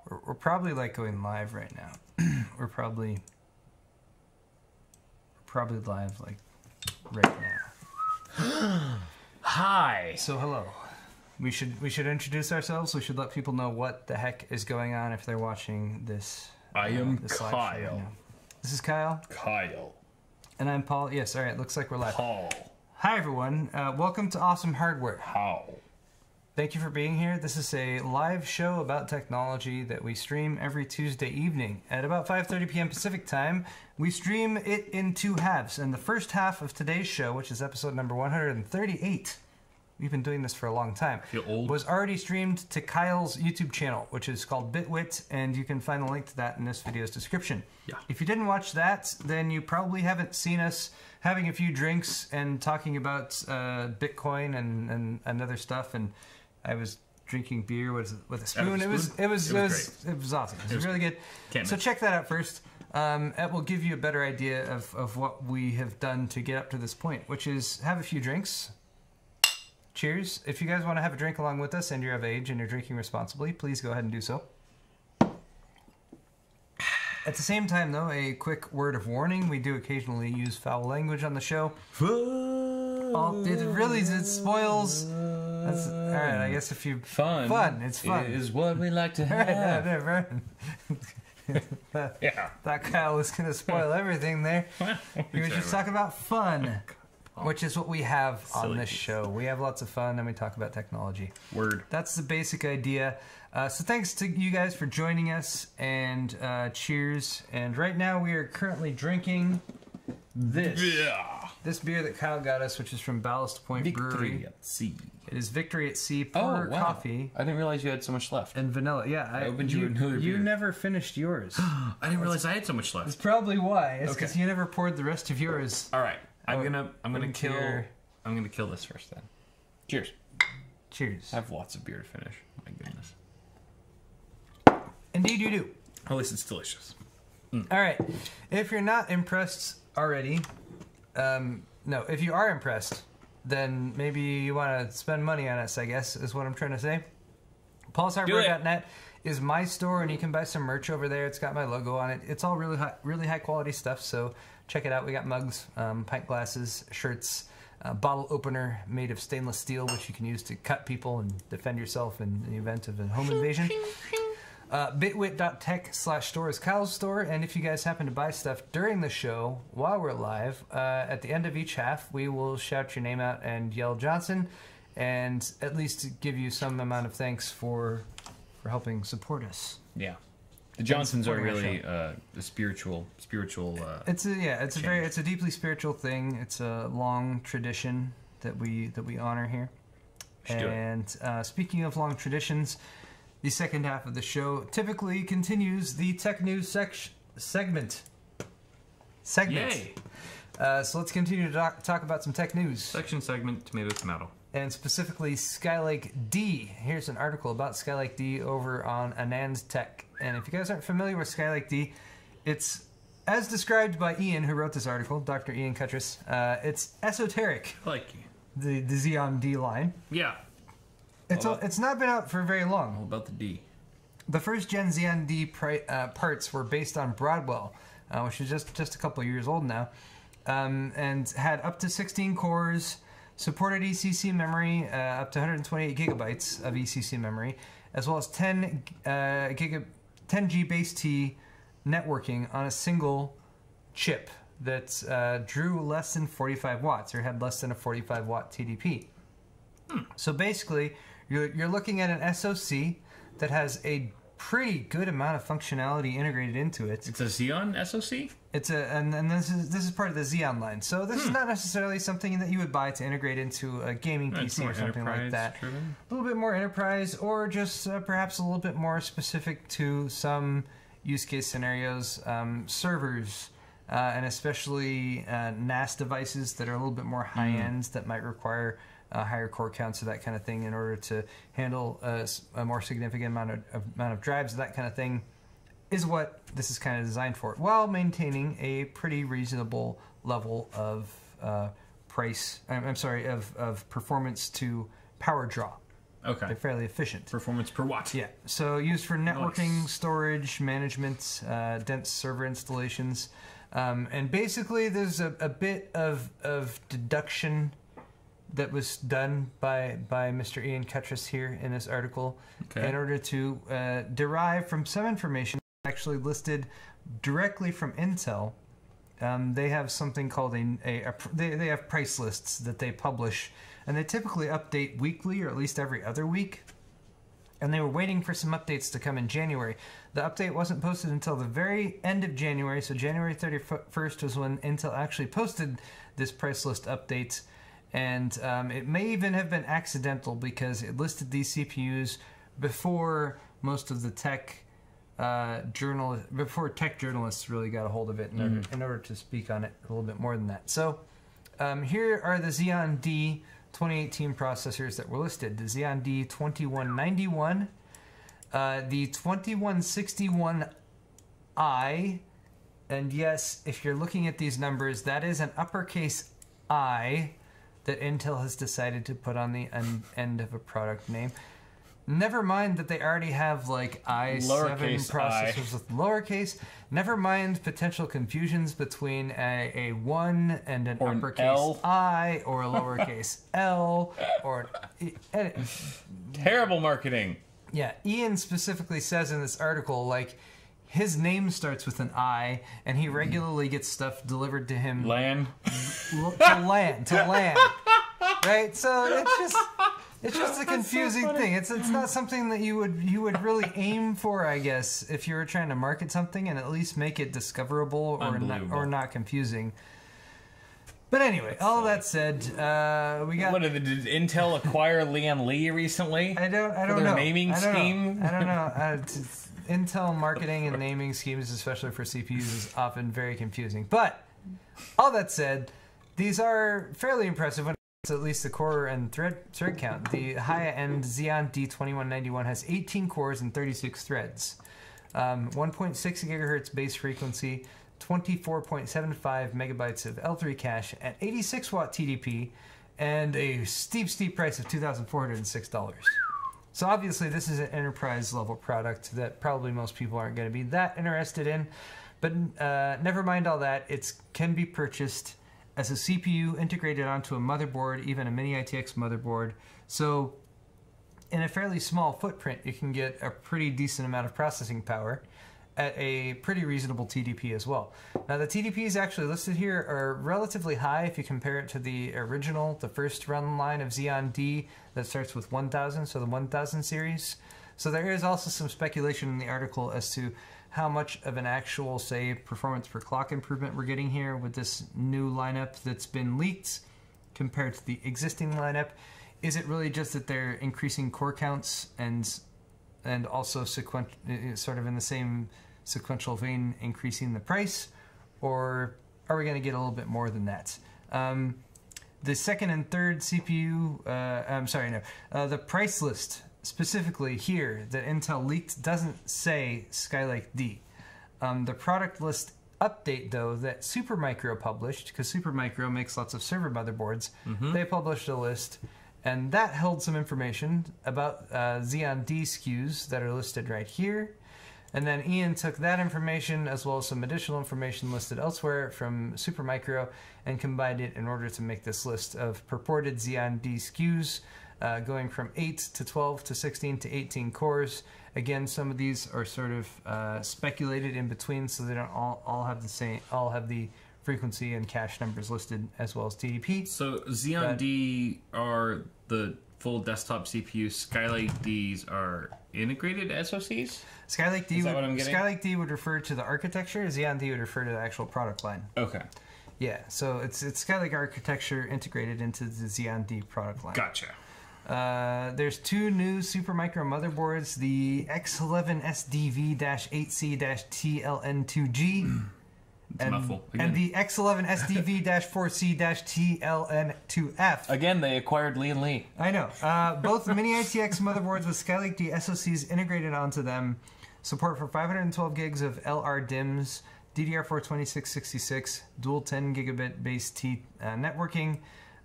We're probably like going live right now. we're probably live like right now. Hi. So hello. We should introduce ourselves. We should let people know what the heck is going on if they're watching this. I am this live Kyle. show right now. This is Kyle. Kyle. And I'm Paul. Yes, all right. Looks like we're live. Paul. Hi everyone. Welcome to Awesome Hardware. How? Thank you for being here. This is a live show about technology that we stream every Tuesday evening at about 5:30 p.m. Pacific time. We stream it in two halves, and the first half of today's show, which is episode number 138, we've been doing this for a long time, Feel old? was already streamed to Kyle's YouTube channel, which is called Bitwit, and you can find the link to that in this video's description. Yeah. If you didn't watch that, then you probably haven't seen us having a few drinks and talking about Bitcoin and other stuff, and I was drinking beer with a spoon. It was awesome. It was really good. So check that out first. It will give you a better idea of what we have done to get up to this point, which is have a few drinks. Cheers. If you guys want to have a drink along with us and you're of age and you're drinking responsibly, please go ahead and do so. At the same time, though, a quick word of warning. We do occasionally use foul language on the show. It spoils. That's, all right, I guess if you... Fun. It's fun. Is what we like to have. Yeah. That Kyle was going to spoil everything there. He was just talking about fun, which is what we have on this show. We have lots of fun, and we talk about technology. Word. That's the basic idea. So thanks to you guys for joining us, and cheers. And right now we are currently drinking this. Yeah. This beer that Kyle got us, which is from Ballast Point Brewery. Victory at Sea. It is Victory at Sea pour coffee. I didn't realize you had so much left. And vanilla. Yeah, I opened you another beer. You never finished yours. I didn't realize I had so much left. That's probably why. It's because you never poured the rest of yours. All right. I'm gonna kill this first then. Cheers. Cheers. I have lots of beer to finish. My goodness. Indeed you do. At least it's delicious. All right. If you're not impressed already, no, if you are impressed, then maybe you want to spend money on us, I guess, is what I'm trying to say. PaulsHardware.net is my store, and you can buy some merch over there. It's got my logo on it. It's all really high quality stuff, so check it out. We got mugs, pint glasses, shirts, bottle opener made of stainless steel, which you can use to cut people and defend yourself in the event of a home invasion. Bitwit.tech/store is Kyle's store, and if you guys happen to buy stuff during the show while we're live, at the end of each half, we will shout your name out and yell Johnson, and at least give you some amount of thanks for helping support us. Yeah, the Johnsons are really the spiritual. It's a deeply spiritual thing. It's a long tradition that we honor here. And speaking of long traditions, the second half of the show typically continues the tech news segment. Yay! So let's continue to talk about some tech news. Segment, tomato. And specifically Skylake-D. Here's an article about Skylake-D over on Anand Tech. And if you guys aren't familiar with Skylake-D, it's, as described by Ian, who wrote this article, Dr. Ian Cutress, it's esoteric. Like the Xeon D line. Yeah. It's not been out for very long. All about the D. The first gen Xeon D parts were based on Broadwell, which is just a couple of years old now, and had up to 16 cores, supported ECC memory, up to 128 gigabytes of ECC memory, as well as 10G base T networking on a single chip that drew less than 45 watts, or had less than a 45 watt TDP. So basically, you're looking at an SoC that has a pretty good amount of functionality integrated into it. It's a Xeon SoC? And this is part of the Xeon line. So this is not necessarily something that you would buy to integrate into a gaming PC or something like that. Driven. A little bit more enterprise, or just perhaps a little bit more specific to some use case scenarios, servers, and especially NAS devices that are a little bit more high-end that might require higher core counts or that kind of thing in order to handle a more significant amount of drives, that kind of thing, is what this is kind of designed for, while maintaining a pretty reasonable level of performance to power draw. Okay. They're fairly efficient. Performance per watt. Yeah. So used for networking, storage, management, dense server installations. And basically there's a bit of deduction that was done by Mr. Ian Cuttress here in this article in order to derive from some information actually listed directly from Intel. They have something called they have price lists that they publish, and they typically update weekly or at least every other week. And they were waiting for some updates to come in January. The update wasn't posted until the very end of January, so January 31st was when Intel actually posted this price list update. And it may even have been accidental because it listed these CPUs before most of the tech journalists really got a hold of it in order to speak on it a little bit more than that. So here are the Xeon D 2018 processors that were listed. The Xeon D 2191, the 2161i, and yes, if you're looking at these numbers, that is an uppercase I that Intel has decided to put on the end of a product name. Never mind that they already have like i7 lowercase processors with lowercase. Never mind potential confusions between a 1 and an or uppercase an L. I or a lowercase L or terrible marketing. Yeah, Ian specifically says in this article like his name starts with an I and he regularly gets stuff delivered to him LAN. to land. Right? So it's just a confusing thing. It's not something that you would really aim for, I guess, if you were trying to market something and at least make it discoverable or not confusing. But anyway, all that said, we got. What did Intel acquire Lian Li recently? I don't know. Their naming scheme. I don't know. Intel marketing and naming schemes, especially for CPUs, is often very confusing. But all that said, these are fairly impressive when it's at least the core and thread count. The high-end Xeon D2191 has 18 cores and 36 threads, 1.6 gigahertz base frequency, 24.75 megabytes of L3 cache, at 86 watt TDP, and a steep price of $2,406. So obviously this is an enterprise level product that probably most people aren't going to be that interested in, but never mind all that. It can be purchased as a CPU integrated onto a motherboard, even a mini ITX motherboard. So in a fairly small footprint, you can get a pretty decent amount of processing power at a pretty reasonable TDP as well. Now the TDPs actually listed here are relatively high if you compare it to the original, the first run line of Xeon D that starts with 1000, so the 1000 series. So there is also some speculation in the article as to how much of an actual, say, performance per clock improvement we're getting here with this new lineup that's been leaked compared to the existing lineup. Is it really just that they're increasing core counts and also sort of in the same sequential vein increasing the price, or are we going to get a little bit more than that? The second and third CPU, the price list specifically here that Intel leaked doesn't say Skylake-D. The product list update, though, that Supermicro published, because Supermicro makes lots of server motherboards, they published a list, and that held some information about Xeon D SKUs that are listed right here. And then Ian took that information as well as some additional information listed elsewhere from Supermicro and combined it in order to make this list of purported Xeon D SKUs going from 8 to 12 to 16 to 18 cores. Again, some of these are sort of speculated in between, so they don't all have the frequency and cache numbers listed as well as TDP. So Xeon D are the full desktop CPUs. Skylake-Ds are integrated SoCs? Skylake-D would refer to the architecture. Xeon D would refer to the actual product line. Okay. Yeah, so it's Skylake architecture integrated into the Xeon D product line. Gotcha. There's two new Supermicro motherboards, the X11SDV-8C-TLN2G and the X11SDV-4C-TLN2F. Again, they acquired Lian Li. I know. Both mini ITX motherboards with Skylake-D SoCs integrated onto them, support for 512 gigs of LR DIMMs, DDR4 2666, dual 10 gigabit base T networking,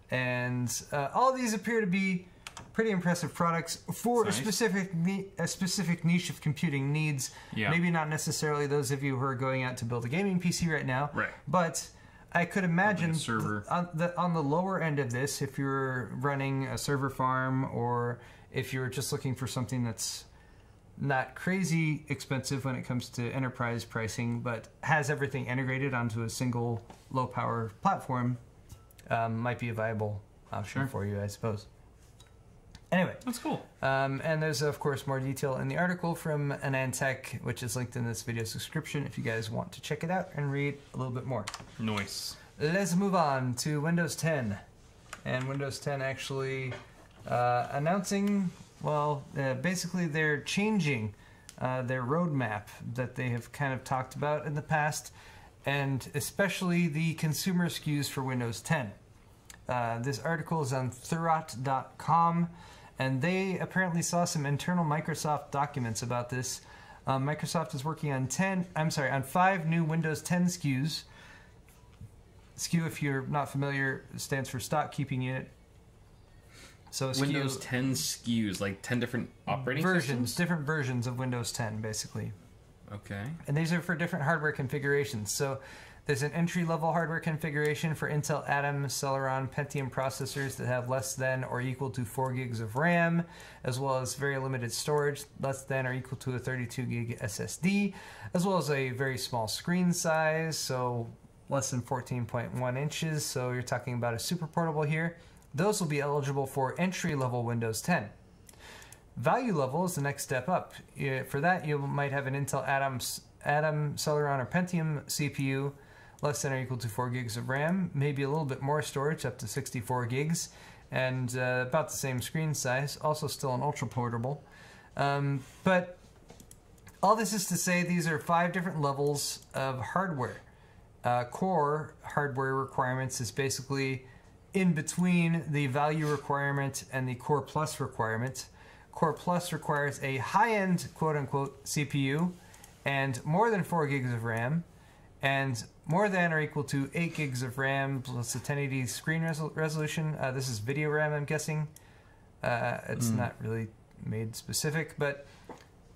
and all these appear to be pretty impressive products for a specific niche of computing needs. Yeah. Maybe not necessarily those of you who are going out to build a gaming PC right now. Right. But I could imagine server. On the lower end of this, if you're running a server farm or if you're just looking for something that's not crazy expensive when it comes to enterprise pricing, but has everything integrated onto a single low-power platform, might be a viable option for you, I suppose. Anyway. That's cool. And there's, of course, more detail in the article from AnandTech, which is linked in this video's description if you guys want to check it out and read a little bit more. Nice. Let's move on to Windows 10. And Windows 10 actually announcing... Well, basically they're changing their roadmap that they have kind of talked about in the past, and especially the consumer SKUs for Windows 10. This article is on Thurrott.com, and they apparently saw some internal Microsoft documents about this. Microsoft is working on 5 new Windows 10 SKUs. SKU, if you're not familiar, stands for Stock Keeping Unit. So Windows 10 SKUs, like 10 different operating systems? Different versions of Windows 10, basically. Okay. And these are for different hardware configurations. So there's an entry-level hardware configuration for Intel Atom, Celeron, Pentium processors that have less than or equal to 4 gigs of RAM, as well as very limited storage, less than or equal to a 32 gig SSD, as well as a very small screen size, so less than 14.1 inches. So you're talking about a super portable here. Those will be eligible for entry-level Windows 10. Value level is the next step up. For that, you might have an Intel Atom, Celeron, or Pentium CPU, less than or equal to 4 gigs of RAM, maybe a little bit more storage, up to 64 gigs, and about the same screen size, also still an ultra-portable. But all this is to say these are 5 different levels of hardware. Core hardware requirements is basically in between the value requirement and the Core Plus requirement. Core Plus requires a high-end, quote-unquote, CPU and more than 4 gigs of RAM, and more than or equal to 8 gigs of RAM plus a 1080 screen resolution. This is video RAM, I'm guessing. It's not really made specific, but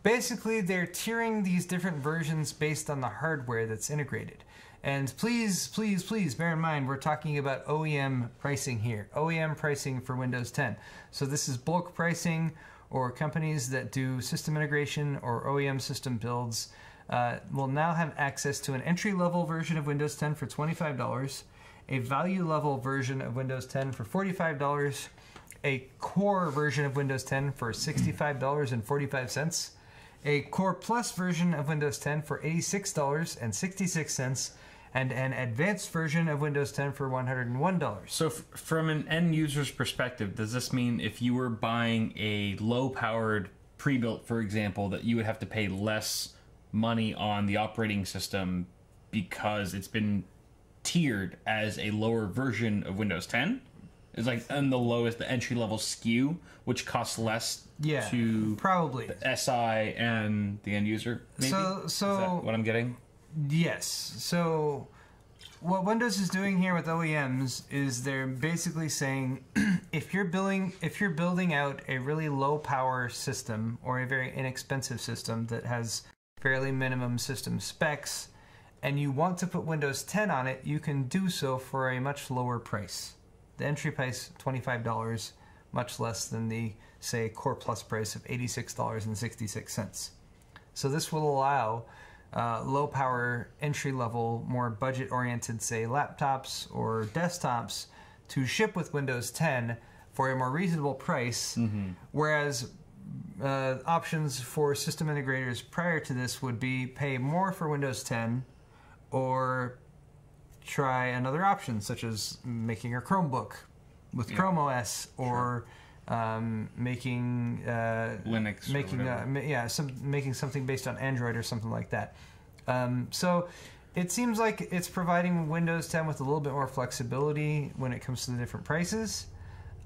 basically they're tiering these different versions based on the hardware that's integrated. And please, please, please bear in mind, we're talking about OEM pricing here. OEM pricing for Windows 10. So this is bulk pricing, or companies that do system integration or OEM system builds will now have access to an entry-level version of Windows 10 for $25, a value-level version of Windows 10 for $45, a core version of Windows 10 for $65.45, a Core Plus version of Windows 10 for $86.66, and an advanced version of Windows 10 for $101. So from an end user's perspective, does this mean if you were buying a low-powered pre-built, for example, that you would have to pay less money on the operating system because it's been tiered as a lower version of Windows 10? It's like on the lowest, the entry-level SKU, which costs less to probably the SI and the end user, maybe? So is that what I'm getting? Yes. So what Windows is doing here with OEMs is they're basically saying if you're building out a really low power system or a very inexpensive system that has fairly minimum system specs and you want to put Windows 10 on it, you can do so for a much lower price. The entry price, $25, much less than the, say, Core Plus price of $86.66. So this will allow low-power, entry-level, more budget-oriented, say, laptops or desktops to ship with Windows 10 for a more reasonable price, whereas options for system integrators prior to this would be pay more for Windows 10 or try another option, such as making a Chromebook with Chrome OS, or making Linux, making something based on Android or something like that. So it seems like it's providing Windows 10 with a little bit more flexibility when it comes to the different prices.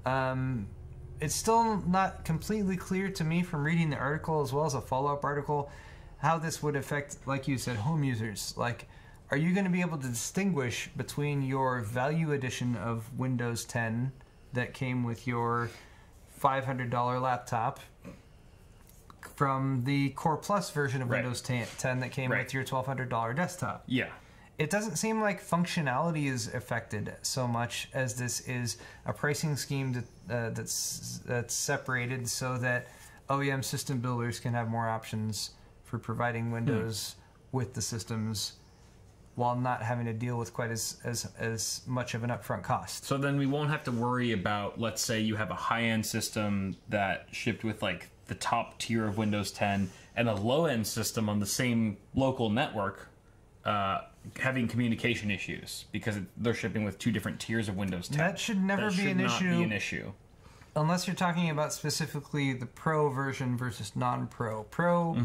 It's still not completely clear to me from reading the article as well as a follow-up article how this would affect, like you said, home users. Like, are you going to be able to distinguish between your value edition of Windows 10 that came with your $500 laptop from the Core Plus version of Right. Windows 10 that came Right. with your $1,200 desktop. Yeah. It doesn't seem like functionality is affected so much as this is a pricing scheme that's separated so that OEM system builders can have more options for providing Windows with the systems while not having to deal with quite as much of an upfront cost. So then we won't have to worry about, let's say you have a high-end system that shipped with like the top tier of Windows 10 and a low-end system on the same local network having communication issues because they're shipping with two different tiers of Windows 10. That should never be an issue. Be an issue. Unless you're talking about specifically the Pro version versus non-Pro. Pro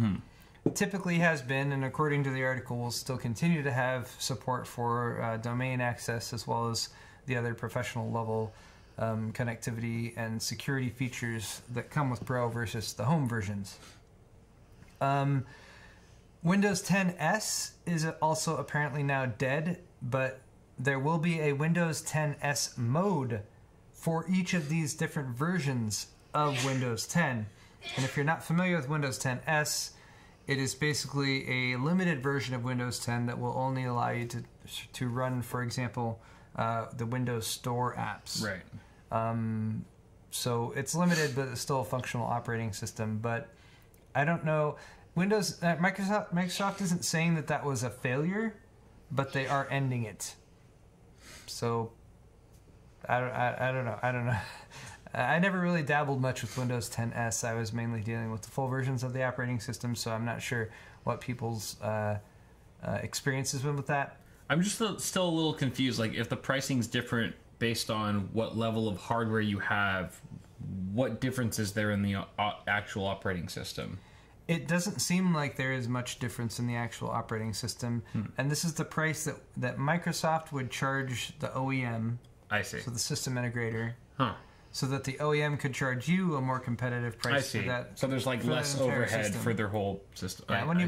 typically has been, and according to the article, will still continue to have support for domain access as well as the other professional level connectivity and security features that come with Pro versus the home versions. Windows 10S is also apparently now dead, but there will be a Windows 10S mode for each of these different versions of Windows 10. And if you're not familiar with Windows 10S, it is basically a limited version of Windows 10 that will only allow you to run, for example, the Windows Store apps. Right. So it's limited, but it's still a functional operating system. But I don't know. Microsoft isn't saying that was a failure, but they are ending it. So I don't know. I never really dabbled much with Windows 10S. I was mainly dealing with the full versions of the operating system, so I'm not sure what people's experience has been with that. I'm just still a little confused. Like, if the pricing's different based on what level of hardware you have, what difference is there in the actual operating system? It doesn't seem like there is much difference in the actual operating system, and this is the price that Microsoft would charge the OEM. I see. So the system integrator. Huh. So that the OEM could charge you a more competitive price. I see. For that. So there's like less overhead for their whole system. Yeah, when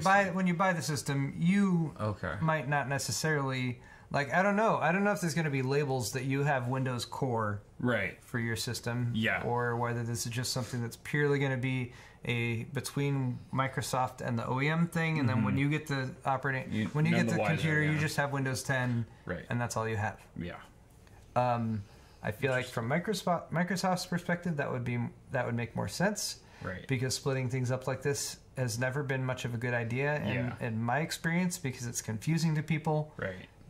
you buy the system, you might not necessarily I don't know if there's going to be labels that you have Windows Core for your system. Yeah. Or whether this is just something that's purely going to be between Microsoft and the OEM thing, and then when you get the computer, you just have Windows 10, and that's all you have. Yeah. I feel like from Microsoft's perspective, that would make more sense, because splitting things up like this has never been much of a good idea in my experience, because it's confusing to people.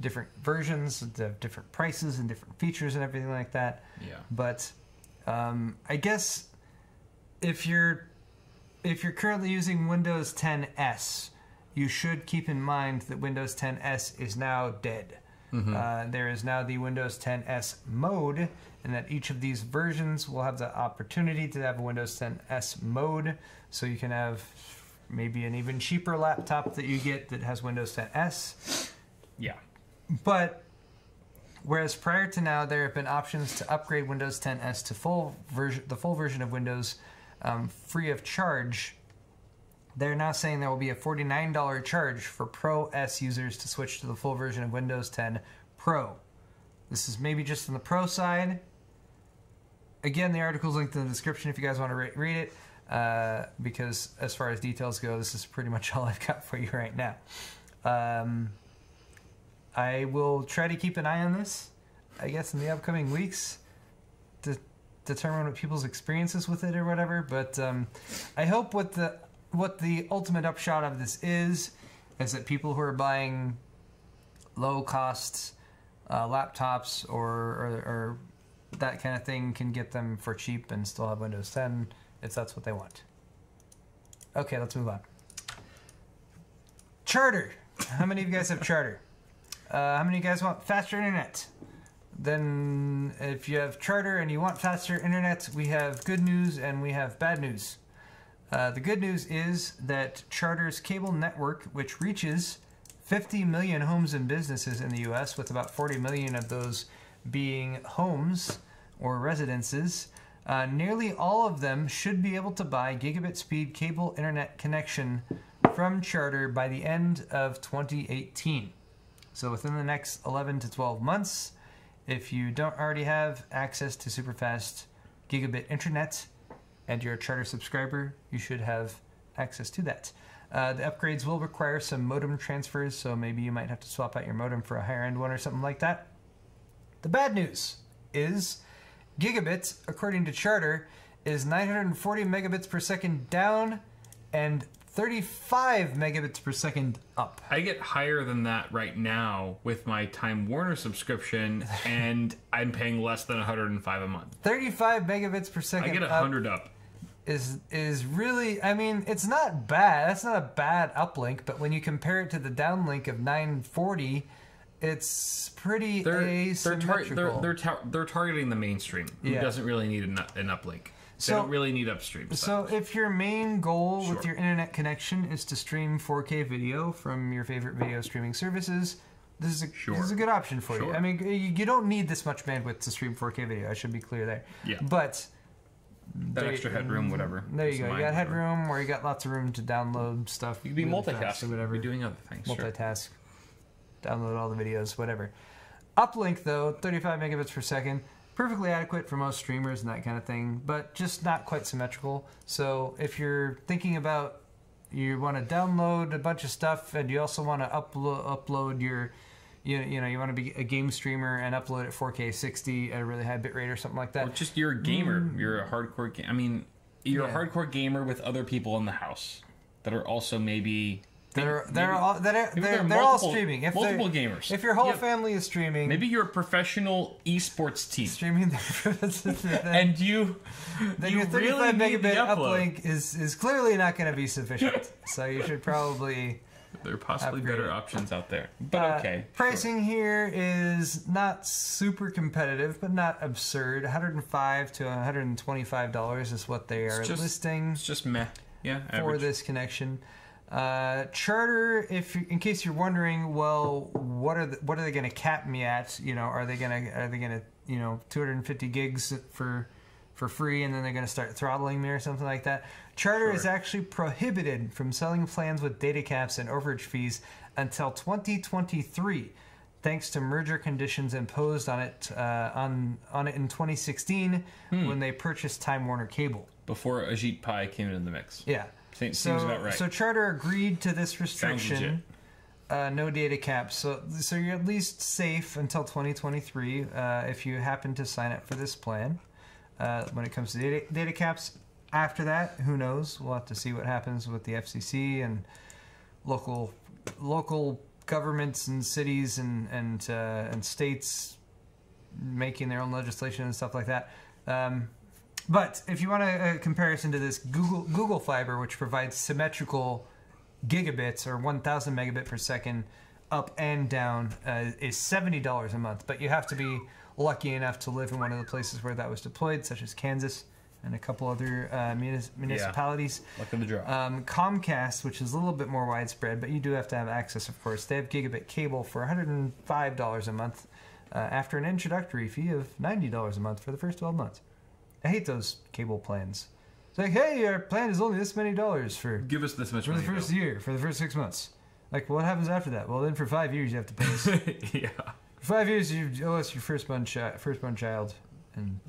Different versions, different prices, and different features, and everything like that. Yeah. But I guess if you're currently using Windows 10S, you should keep in mind that Windows 10S is now dead. There is now the Windows 10S mode, and that each of these versions will have the opportunity to have a Windows 10S mode, so you can have maybe an even cheaper laptop that you get that has Windows 10S. Yeah. But whereas prior to now, there have been options to upgrade Windows 10S to the full version of Windows free of charge, they're now saying there will be a $49 charge for Pro S users to switch to the full version of Windows 10 Pro. This is maybe just on the Pro side. Again, the article's linked in the description if you guys want to read it, because as far as details go, this is pretty much all I've got for you right now. I will try to keep an eye on this, I guess, in the upcoming weeks to determine what people's experiences with it or whatever. But I hope what the ultimate upshot of this is that people who are buying low-cost laptops or that kind of thing can get them for cheap and still have Windows 10 if that's what they want. Okay, let's move on. Charter. How many of you guys have Charter? How many of you guys want faster internet? Then if you have Charter and you want faster internet, we have good news and we have bad news. The good news is that Charter's cable network, which reaches 50 million homes and businesses in the U.S., with about 40 million of those being homes or residences, nearly all of them should be able to buy gigabit speed cable internet connection from Charter by the end of 2018. So within the next 11 to 12 months, if you don't already have access to super fast gigabit internet, and you're a Charter subscriber, you should have access to that. The upgrades will require some modem transfers, so maybe you might have to swap out your modem for a higher end one or something like that. The bad news is gigabit, according to Charter, is 940 megabits per second down and 35 megabits per second up. I get higher than that right now with my Time Warner subscription, and I'm paying less than 105 a month. 35 megabits per second. I get 100 up. Is really, I mean, it's not bad. That's not a bad uplink, but when you compare it to the downlink of 940, it's pretty asymmetrical. They're targeting the mainstream, who doesn't really need an uplink. They don't really need upstream stuff. So if your main goal with your internet connection is to stream 4K video from your favorite video streaming services, this is a good option for you. I mean, you don't need this much bandwidth to stream 4K video. I should be clear there. Yeah. But that extra headroom, whatever. There you go. You got headroom, or you got lots of room to download stuff. You can be multitasking, whatever. Be doing other things. Multitask, download all the videos, whatever. Uplink though, 35 megabits per second. Perfectly adequate for most streamers and that kind of thing, but just not quite symmetrical. So if you're thinking about you want to download a bunch of stuff and you also want to upload your, you want to be a game streamer and upload it 4K 60 at a really high bitrate or something like that. Or just you're a gamer. You're a hardcore gamer. I mean, you're a hardcore gamer with other people in the house that are also maybe... They're all streaming. If multiple gamers. If your whole family is streaming, maybe you're a professional esports team streaming, and your 35 megabit uplink is clearly not going to be sufficient. So you should probably. There are possibly better options out there, but okay. Pricing here is not super competitive, but not absurd. $105 to $125 is what they are listing. It's just meh. Yeah, for this connection. Charter, in case you're wondering, well, what are they going to cap me at? You know, are they going to 250 gigs for free, and then they're going to start throttling me or something like that? Charter is actually prohibited from selling plans with data caps and overage fees until 2023, thanks to merger conditions imposed on it in 2016 when they purchased Time Warner Cable. Before Ajit Pai came into the mix. Yeah. Seems about right. So Charter agreed to this restriction, no data caps. So you're at least safe until 2023 if you happen to sign up for this plan. When it comes to data caps, after that, who knows? We'll have to see what happens with the FCC and local governments and cities and states making their own legislation and stuff like that. But if you want a comparison to this, Google Fiber, which provides symmetrical gigabits or 1,000 megabit per second up and down, is $70 a month. But you have to be lucky enough to live in one of the places where that was deployed, such as Kansas and a couple other municipalities. Luck of the draw. Comcast, which is a little bit more widespread, but you do have to have access, of course. They have gigabit cable for $105 a month after an introductory fee of $90 a month for the first 12 months. I hate those cable plans. It's like, hey, our plan is only this many dollars for... Give us this much money for the first year, for the first 6 months. Like, what happens after that? Well, then for 5 years you have to pay us. Yeah. For 5 years you owe us your firstborn child and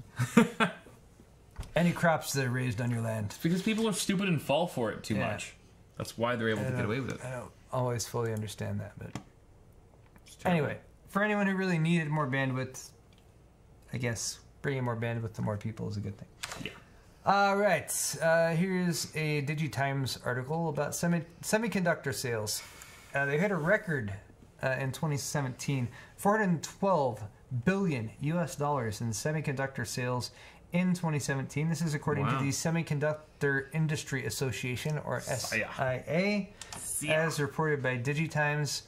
any crops that are raised on your land. It's because people are stupid and fall for it too much. That's why they're able to get away with it. I don't always fully understand that, but... Anyway, for anyone who really needed more bandwidth, I guess... Bringing more bandwidth to more people is a good thing. Yeah. All right. Here's a DigiTimes article about semiconductor sales. They hit a record in 2017, $412 billion US in semiconductor sales in 2017. This is according to the Semiconductor Industry Association, or SIA, as reported by DigiTimes.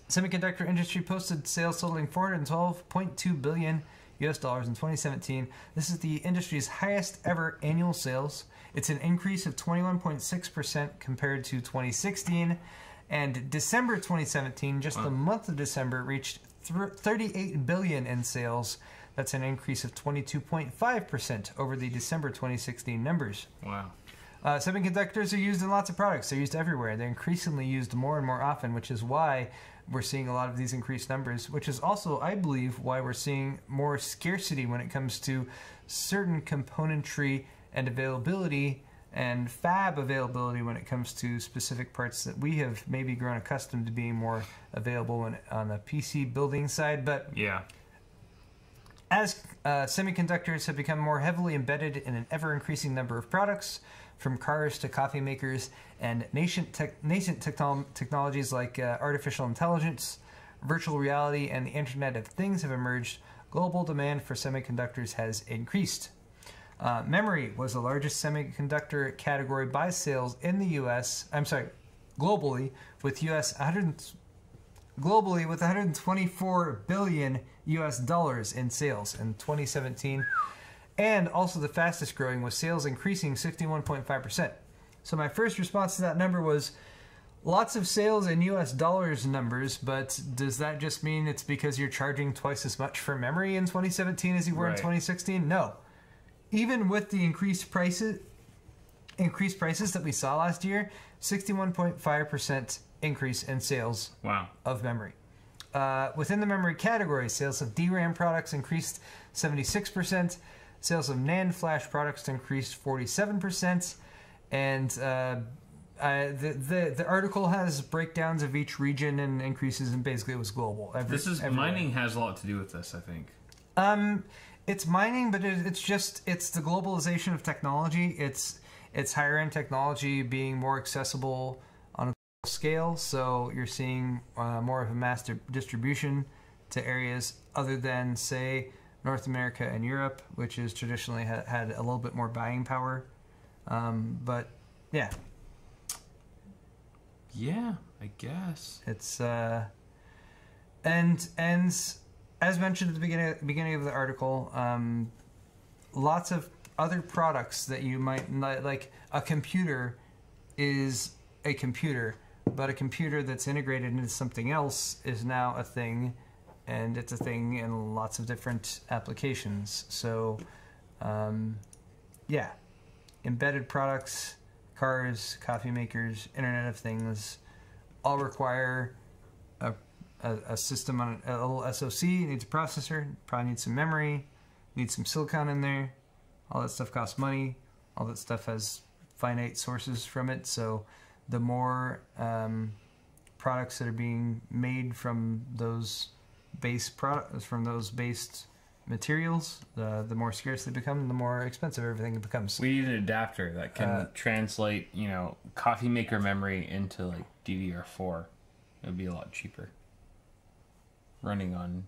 Semiconductor industry posted sales totaling $412.2 billion US in 2017. This is the industry's highest ever annual sales. It's an increase of 21.6% compared to 2016. And December 2017, just the month of December, reached $38 billion in sales. That's an increase of 22.5% over the December 2016 numbers. Wow. Semiconductors are used in lots of products. They're used everywhere. They're increasingly used more and more often, which is why we're seeing a lot of these increased numbers, which is also, I believe, why we're seeing more scarcity when it comes to certain componentry and availability and fab availability when it comes to specific parts that we have maybe grown accustomed to being more available on the PC building side. But yeah, as semiconductors have become more heavily embedded in an ever-increasing number of products, from cars to coffee makers, and nascent technologies like artificial intelligence, virtual reality, and the Internet of Things have emerged, global demand for semiconductors has increased. Memory was the largest semiconductor category by sales in the U.S. Globally, with globally with 124 billion U.S. dollars in sales in 2017, and also the fastest growing, with sales increasing 61.5%. So my first response to that number was lots of sales in U.S. dollars numbers, but does that just mean it's because you're charging twice as much for memory in 2017 as you were in 2016? No. Even with the increased prices that we saw last year, 61.5% increase in sales of memory. Within the memory category, sales of DRAM products increased 76%, sales of NAND flash products increased 47%, and the article has breakdowns of each region and increases, and basically it was global. Mining has a lot to do with this, I think. It's mining, but it's the globalization of technology. It's higher end technology being more accessible on a global scale. So you're seeing more of a mass distribution to areas other than, say, North America and Europe, which has traditionally had a little bit more buying power. But yeah. Yeah, I guess. It's and as mentioned at the beginning of the article, lots of other products that you might like. A computer is a computer, but a computer that's integrated into something else is now a thing, and it's a thing in lots of different applications. So, yeah, embedded products, cars, coffee makers, Internet of Things, all require a system on a little SoC. It needs a processor, probably needs some memory, needs some silicon in there. All that stuff costs money. All that stuff has finite sources from it. So the more products that are being made from those based materials, the more scarce they become, the more expensive everything becomes. We need an adapter that can translate, coffee maker memory into like DDR4. It would be a lot cheaper. Running on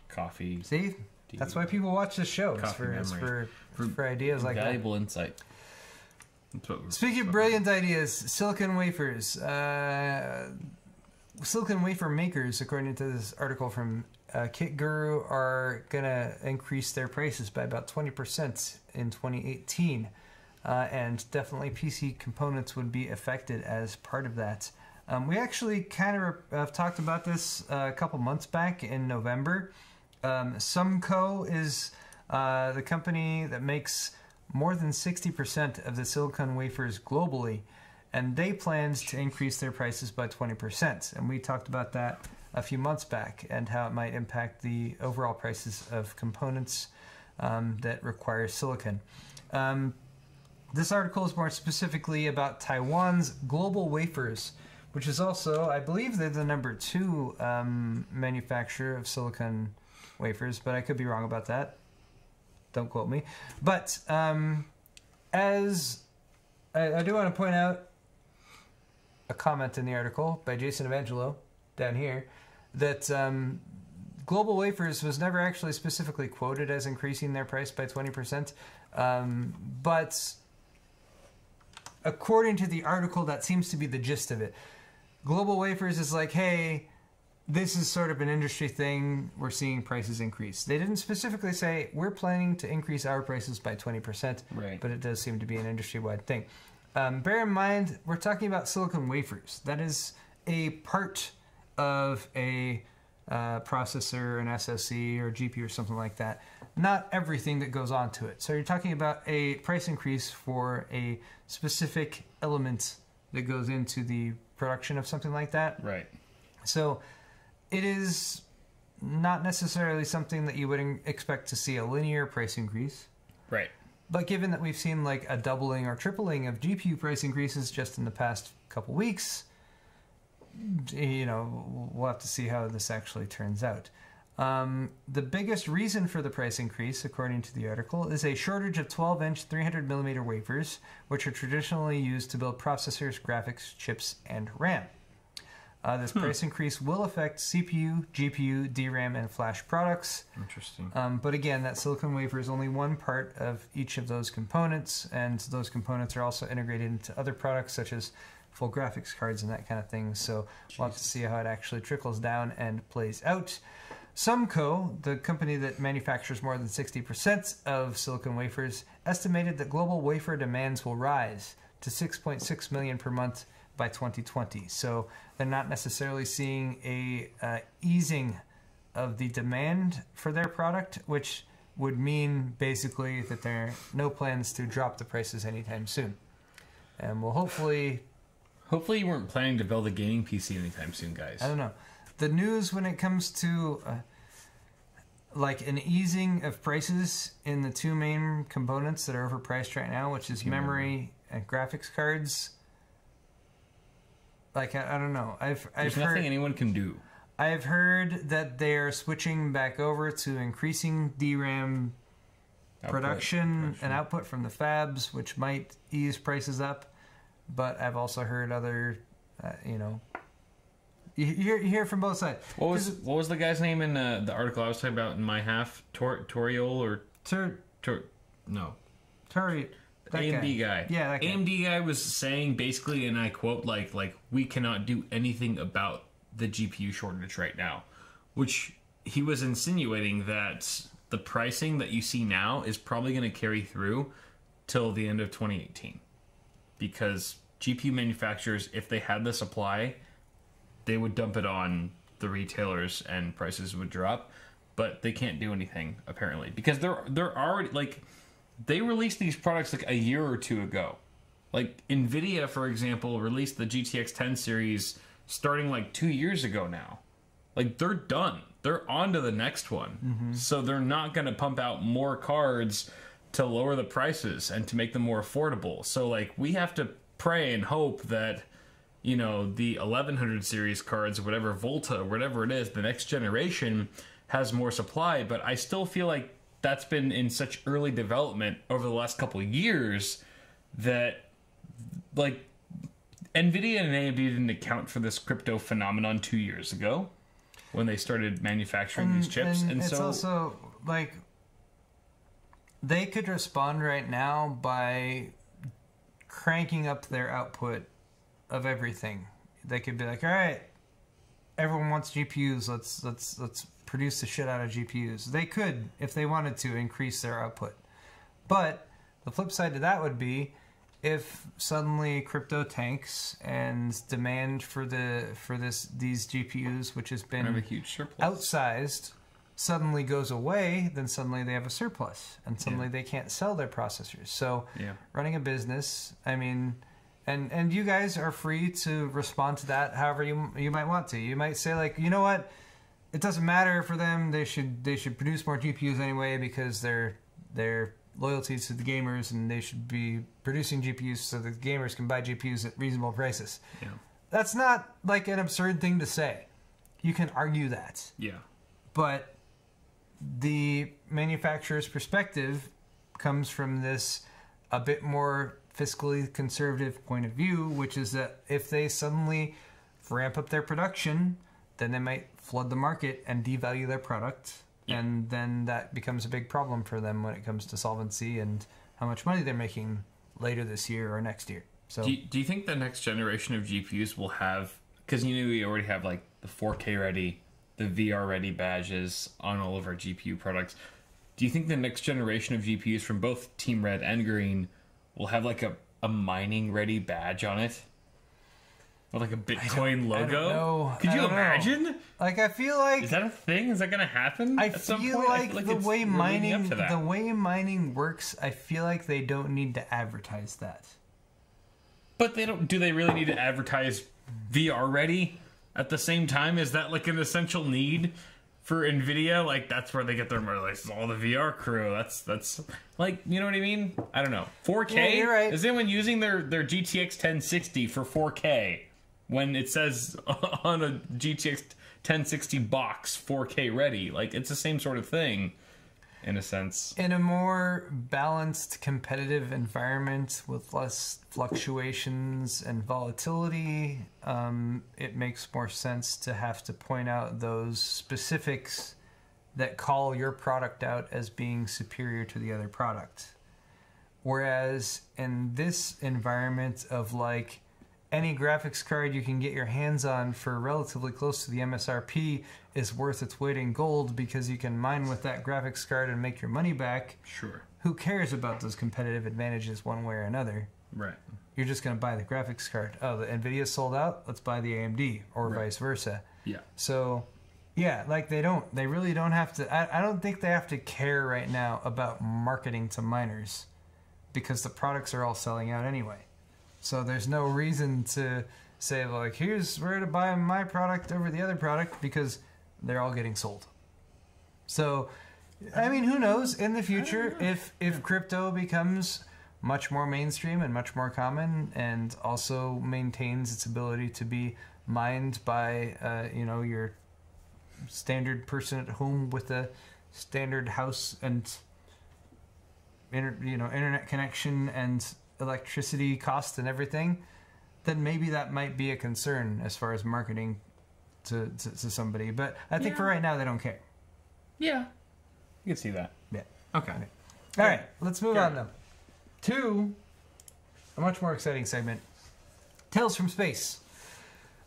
coffee. See, that's why people watch this show. It's for ideas like that. Valuable insight. Speaking of brilliant ideas, silicon wafers. Silicon wafer makers, according to this article from Kit Guru, are going to increase their prices by about 20% in 2018. And definitely PC components would be affected as part of that. We actually kind of have talked about this a couple months back in November. Sumco is the company that makes more than 60% of the silicon wafers globally, and they planned to increase their prices by 20%. And we talked about that a few months back and how it might impact the overall prices of components that require silicon. This article is more specifically about Taiwan's Global Wafers, which is also, I believe they're the #2 manufacturer of silicon wafers, but I could be wrong about that. Don't quote me. But as I do want to point out a comment in the article by Jason Evangelo down here that Global Wafers was never actually specifically quoted as increasing their price by 20%, but according to the article, that seems to be the gist of it. Global Wafers is like, hey, this is sort of an industry thing. We're seeing prices increase. They didn't specifically say, we're planning to increase our prices by 20%, right, but it does seem to be an industry-wide thing. Bear in mind, we're talking about silicon wafers. That is a part of a processor, an SoC, or GPU or something like that. Not everything that goes onto it. So you're talking about a price increase for a specific element that goes into the production of something like that. Right. So it is not necessarily something that you would expect to see a linear price increase. Right. But given that we've seen like a doubling or tripling of GPU price increases just in the past couple weeks, we'll have to see how this actually turns out. The biggest reason for the price increase, according to the article, is a shortage of 12-inch 300mm wafers, which are traditionally used to build processors, graphics, chips, and RAM. This price increase will affect CPU, GPU, DRAM, and flash products. Interesting. But again, that silicon wafer is only one part of each of those components, and those components are also integrated into other products such as full graphics cards and that kind of thing. So we'll have to see how it actually trickles down and plays out. Sumco, the company that manufactures more than 60% of silicon wafers, estimated that global wafer demands will rise to 6.6 million per month by 2020. So they're not necessarily seeing a easing of the demand for their product, which would mean basically that there are no plans to drop the prices anytime soon. And we'll hopefully you weren't planning to build a gaming PC anytime soon, guys. I don't know. The news when it comes to like an easing of prices in the two main components that are overpriced right now, which is memory and graphics cards. Like, I don't know. There's nothing anyone can do. I've heard that they're switching back over to increasing DRAM production and output from the fabs, which might ease prices up. But I've also heard other, you hear from both sides. What was the guy's name in the article I was talking about in my half? Toriol or no? Tori. AMD guy. Yeah, that guy. AMD guy was saying basically, and I quote, like we cannot do anything about the GPU shortage right now, which he was insinuating that the pricing that you see now is probably going to carry through till the end of 2018, because GPU manufacturers, if they had the supply, they would dump it on the retailers and prices would drop, but they can't do anything apparently because they're already like. They released these products like a year or two ago. Like Nvidia, for example, released the GTX 10 series starting like 2 years ago now. Like they're done. They're on to the next one. Mm-hmm. So they're not going to pump out more cards to lower the prices and to make them more affordable. So like we have to pray and hope that, the 1100 series cards or whatever, Volta, whatever it is, the next generation has more supply. But I still feel like that's been in such early development over the last couple of years that like Nvidia and AMD didn't account for this crypto phenomenon 2 years ago when they started manufacturing these chips. And it's so also like they could respond right now by cranking up their output of everything. They could be like, all right, everyone wants GPUs. Let's produce the shit out of GPUs. They could, if they wanted to, increase their output. But the flip side to that would be if suddenly crypto tanks and demand for these GPUs, which has been have a huge surplus, outsized, suddenly goes away, then suddenly they have a surplus, and suddenly they can't sell their processors. So running a business, I mean, and you guys are free to respond to that however you might want to. You might say like, you know what? It doesn't matter for them. They should produce more GPUs anyway because they're loyalties to the gamers, and they should be producing GPUs so that the gamers can buy GPUs at reasonable prices. Yeah, that's not like an absurd thing to say. You can argue that. Yeah, but the manufacturer's perspective comes from this a bit more fiscally conservative point of view, which is that if they suddenly ramp up their production, then they might flood the market and devalue their product. Yeah. And then that becomes a big problem for them when it comes to solvency and how much money they're making later this year or next year. So, do you think the next generation of GPUs will have, because we already have like the 4K ready, the VR ready badges on all of our GPU products. Do you think the next generation of GPUs from both Team Red and Green will have like a mining ready badge on it? With like a Bitcoin logo? I don't know. Could you imagine? Like, I feel like... Is that a thing? Is that going to happen at some point? I feel like the way mining works, I feel like they don't need to advertise that. But they don't... Do they really need to advertise VR ready at the same time? Is that like an essential need for NVIDIA? Like, that's where they get their money. Like, all the VR crew. That's like, you know what I mean? I don't know. 4K? Yeah, you're right. Is anyone using their GTX 1060 for 4K? When it says on a GTX 1060 box 4K ready, like it's the same sort of thing, in a sense. In a more balanced competitive environment with less fluctuations and volatility, it makes more sense to have to point out those specifics that call your product out as being superior to the other product. Whereas in this environment of like, any graphics card you can get your hands on for relatively close to the MSRP is worth its weight in gold because you can mine with that graphics card and make your money back. Sure. Who cares about those competitive advantages one way or another? Right. You're just going to buy the graphics card. Oh, the NVIDIA's sold out? Let's buy the AMD, or vice versa. Yeah. So, yeah, like they really don't have to, I don't think they have to care right now about marketing to miners because the products are all selling out anyway. So there's no reason to say, like, here's where to buy my product over the other product because they're all getting sold. So, I mean, who knows in the future if crypto becomes much more mainstream and much more common and also maintains its ability to be mined by, you know, your standard person at home with a standard house and, internet connection and electricity cost and everything, then maybe that might be a concern as far as marketing to somebody. But I think for right now, they don't care. Yeah. You can see that. Yeah. Okay. All right, let's move on now to a much more exciting segment, Tales from Space.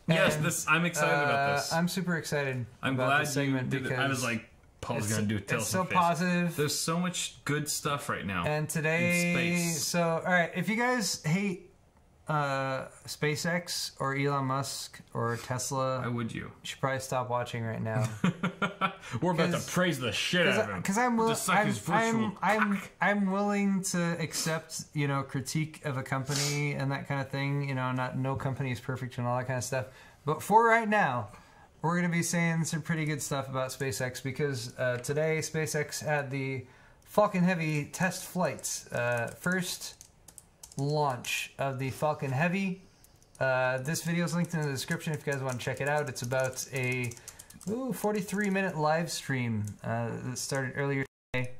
Yes, I'm excited about this. I'm super excited I'm about glad this segment you did because it. I was like, Paul's going to do Tales from Space. It's so positive. There's so much good stuff right now. And today, in space. So, all right, if you guys hate SpaceX or Elon Musk or Tesla, why would you? You should probably stop watching right now. We're about to praise the shit out of him. Because I'm willing to accept, critique of a company and that kind of thing. No company is perfect and all that kind of stuff. But for right now, we're going to be saying some pretty good stuff about SpaceX because today SpaceX had the Falcon Heavy test flights. First launch of the Falcon Heavy. This video is linked in the description if you guys want to check it out. It's about a 43-minute live stream that started earlier today.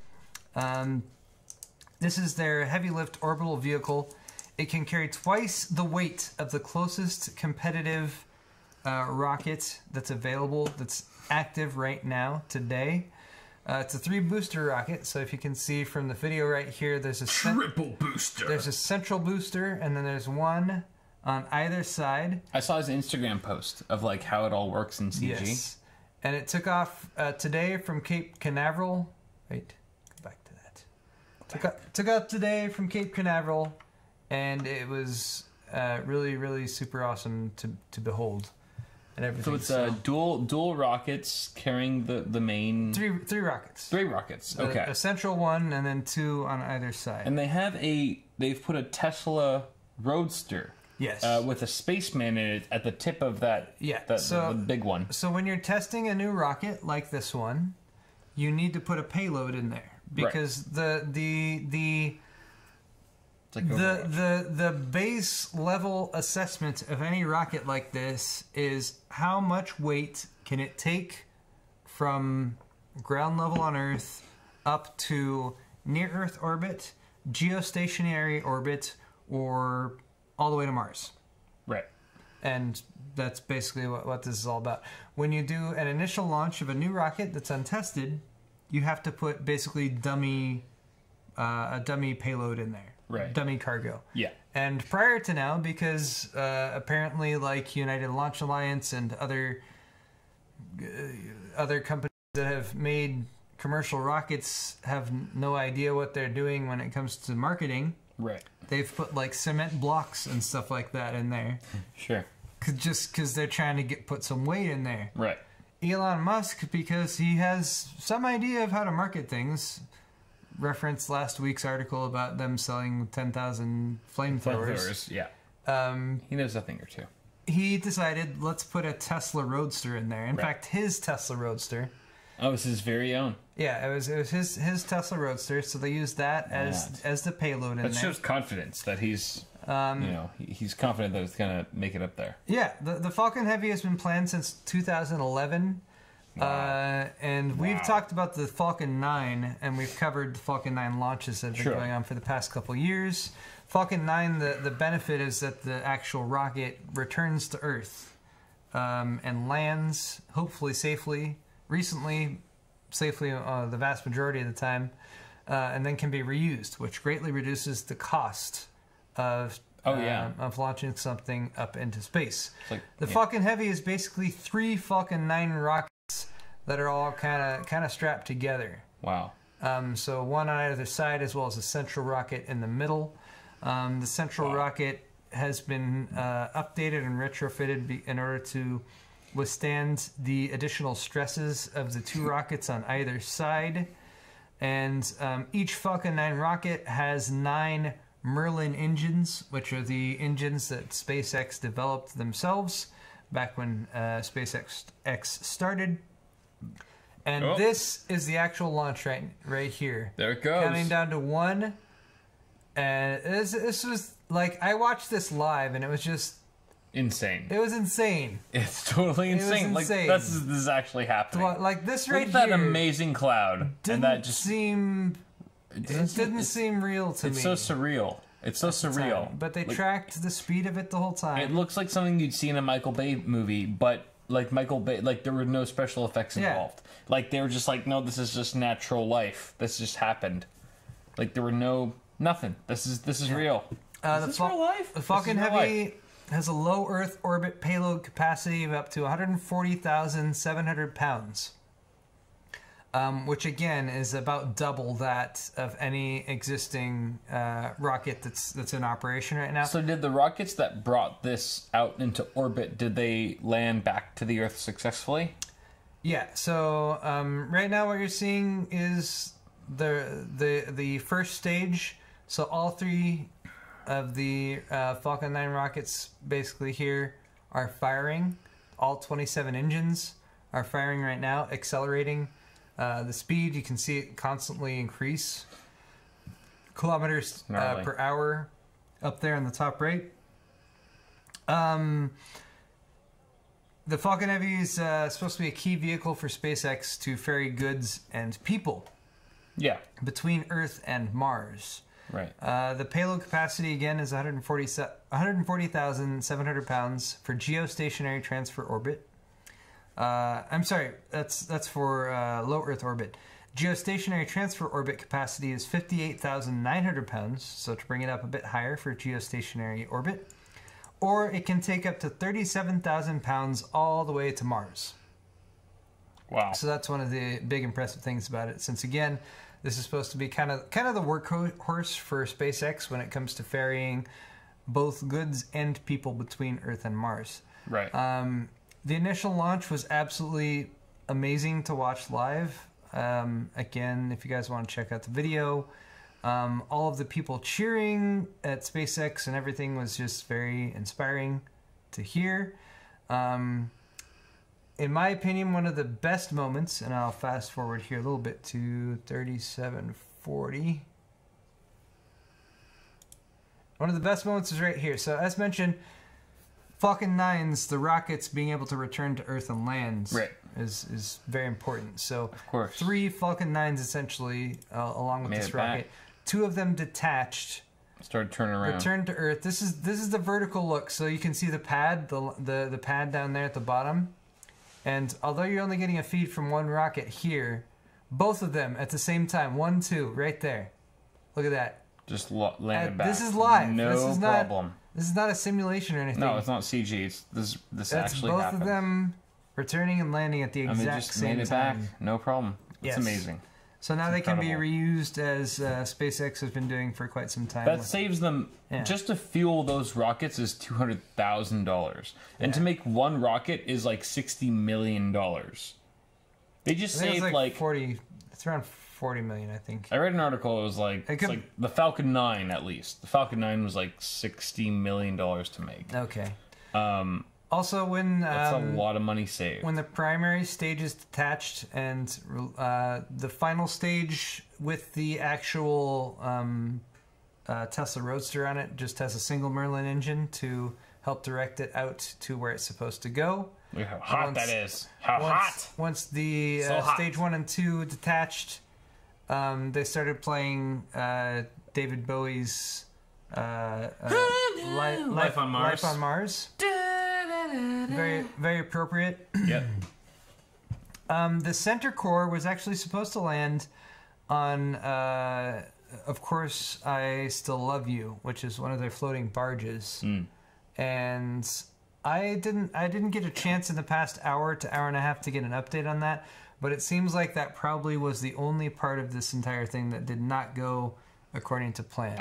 This is their heavy lift orbital vehicle. It can carry twice the weight of the closest competitive rocket that's available, that's active right now today. It's a 3-booster rocket, so if you can see from the video right here, there's a triple booster. There's a central booster, and then there's one on either side. I saw his Instagram post of like how it all works in CG. Yes, and it took off today from Cape Canaveral. Wait, go back to that. Took off today from Cape Canaveral, and it was really, really super awesome to behold. And everything. So it's dual rockets carrying the main three rockets. 3 rockets. Okay. A central one and then 2 on either side. And they've put a Tesla Roadster. Yes. With a spaceman in it at the tip of that. Yeah. The big one. So when you're testing a new rocket like this one, you need to put a payload in there because the base level assessment of any rocket like this is how much weight can it take from ground level on Earth up to near Earth orbit, geostationary orbit, or all the way to Mars. Right. And that's basically what this is all about. When you do an initial launch of a new rocket that's untested, you have to put basically a dummy payload in there. Right. Dummy cargo. Yeah. And prior to now, because apparently like United Launch Alliance and other companies that have made commercial rockets have no idea what they're doing when it comes to marketing. Right. They've put like cement blocks and stuff like that in there. Sure. just because they're trying to put some weight in there. Right. Elon Musk, because he has some idea of how to market things. Referenced last week's article about them selling 10,000 flamethrowers. Yeah. He knows a thing or two. He decided, let's put a Tesla Roadster in there. In fact, his Tesla Roadster. Oh, it's his very own. Yeah, it was his Tesla Roadster. So they used that as the payload in there. That shows confidence that he's he's confident that it's gonna make it up there. Yeah, the Falcon Heavy has been planned since 2011. Wow. And we've talked about the Falcon 9, and we've covered the Falcon 9 launches that have been going on for the past couple years. Falcon 9, the benefit is that the actual rocket returns to Earth and lands, hopefully safely, safely the vast majority of the time, and then can be reused, which greatly reduces the cost of launching something up into space. Like, the Falcon Heavy is basically 3 Falcon 9 rockets that are all kind of strapped together. Wow. So one on either side, as well as a central rocket in the middle. The central rocket has been updated and retrofitted in order to withstand the additional stresses of the 2 rockets on either side. And each Falcon 9 rocket has 9 Merlin engines, which are the engines that SpaceX developed themselves back when SpaceX started. And this is the actual launch right here. There it goes. Counting down to 1. And this was like, I watched this live and it was just insane. It was insane. It's totally insane. Like, this is actually happening. Like this right Look at here. That amazing cloud. And that just seem. It didn't seem real to me. It's so surreal. It's so surreal. But they tracked the speed of it the whole time. It looks like something you'd see in a Michael Bay movie, but like Michael Bay, like there were no special effects involved. Like they were just like, no, this is just natural life. This just happened. Like there were nothing. This is real. Is this real life? The Falcon Heavy has a low Earth orbit payload capacity of up to 140,700 pounds. Which again is about double that of any existing rocket that's in operation right now. So did the rockets that brought this out into orbit, did they land back to the Earth successfully? Yeah, so right now what you're seeing is the first stage. So all 3 of the Falcon 9 rockets basically here are firing. All 27 engines are firing right now, accelerating. The speed, you can see it constantly increase. Kilometers per hour up there in the top right. The Falcon Heavy is supposed to be a key vehicle for SpaceX to ferry goods and people between Earth and Mars. Right. The payload capacity, again, is 140,700 pounds for geostationary transfer orbit. I'm sorry, that's for low Earth orbit. Geostationary transfer orbit capacity is 58,900 pounds, so to bring it up a bit higher for geostationary orbit. Or it can take up to 37,000 pounds all the way to Mars. Wow. So that's one of the big impressive things about it, since again, this is supposed to be kind of the workhorse for SpaceX when it comes to ferrying both goods and people between Earth and Mars. Right. The initial launch was absolutely amazing to watch live. Again, if you guys want to check out the video, all of the people cheering at SpaceX and everything was just very inspiring to hear. In my opinion, one of the best moments, and I'll fast forward here a little bit to 3740. One of the best moments is right here. So as mentioned, Falcon 9's, the rockets being able to return to Earth and land is very important. So of course, 3 Falcon 9s essentially, along with this rocket. 2 of them detached. Started turning around. Returned to Earth. This is the vertical look. So you can see the pad, the pad down there at the bottom. And although you're only getting a feed from 1 rocket here, both of them at the same time, 1, 2, right there. Look at that. Just landed back. This is live. No problem. This is not a simulation or anything. No, it's not CG. This actually both happened. Of them returning and landing at the exact same time. Made it back. No problem. It's amazing. So now they can be reused as SpaceX has been doing for quite some time. That saves them, just to fuel those rockets is $200,000. And to make one rocket is like $60 million. They just saved like 40, it's around 40 million, I think. I read an article, it was like, it's like the Falcon 9 at least. The Falcon 9 was like $60 million to make. Okay. Also, when that's a lot of money saved. When the primary stage is detached and the final stage with the actual Tesla Roadster on it just has a single Merlin engine to help direct it out to where it's supposed to go. Look how hot that is. How hot! Once the stage 1 and 2 detached, they started playing David Bowie's Life on Mars. Very, very appropriate. Yep. The center core was actually supposed to land on, of course, I Still Love You, which is one of their floating barges. And I didn't get a chance in the past hour to hour and a half to get an update on that, but it seems like that probably was the only part of this entire thing that did not go according to plan.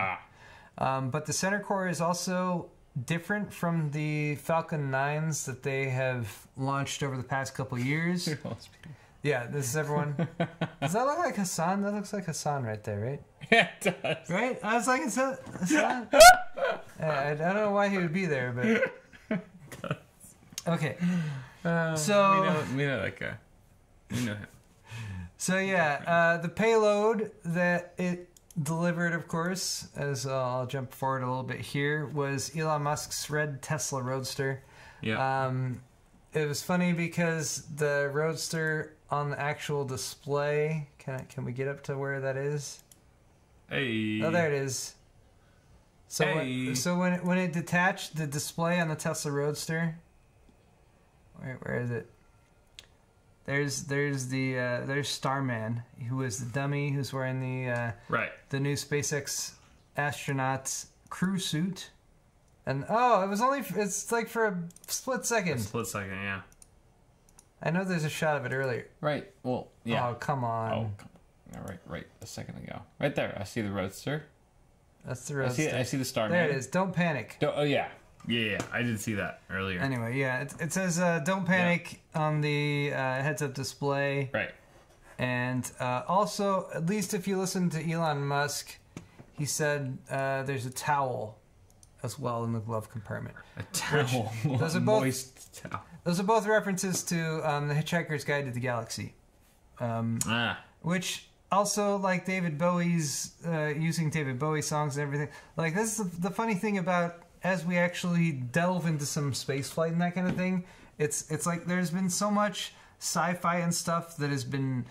But the center core is also different from the Falcon 9s that they have launched over the past couple years. Yeah, this is everyone. Does that look like Hassan? That looks like Hassan right there, right? Yeah, it does. Right? I was like, Hassan? I don't know why he would be there, but... Okay. So... We know that guy. We know him. So yeah, the payload that it delivered, of course, as I'll jump forward a little bit here, was Elon Musk's red Tesla Roadster. Yeah. It was funny because the Roadster on the actual display, can we get up to where that is? Hey. Oh, there it is. So when it detached the display on the Tesla Roadster, where is it? There's Starman, who is the dummy who's wearing the new SpaceX astronaut crew suit, and it's like for a split second. Yeah. I know there's a shot of it earlier. Right. Well, yeah. Oh, come on. Oh, come on. Right. A second ago. Right there. I see the Roadster. That's the Roadster. I see the Starman. There it is. Don't panic. Oh yeah. Yeah. I did see that earlier. Anyway, yeah. It says "Don't panic" on the heads-up display. Right. And also, at least if you listen to Elon Musk, he said there's a towel as well in the glove compartment. A towel. Those are moist towel. Those are both references to The Hitchhiker's Guide to the Galaxy. Which also, like David Bowie's, using David Bowie songs and everything. Like, this is the funny thing about, as we actually delve into some spaceflight and that kind of thing, it's like there's been so much sci-fi and stuff that has been,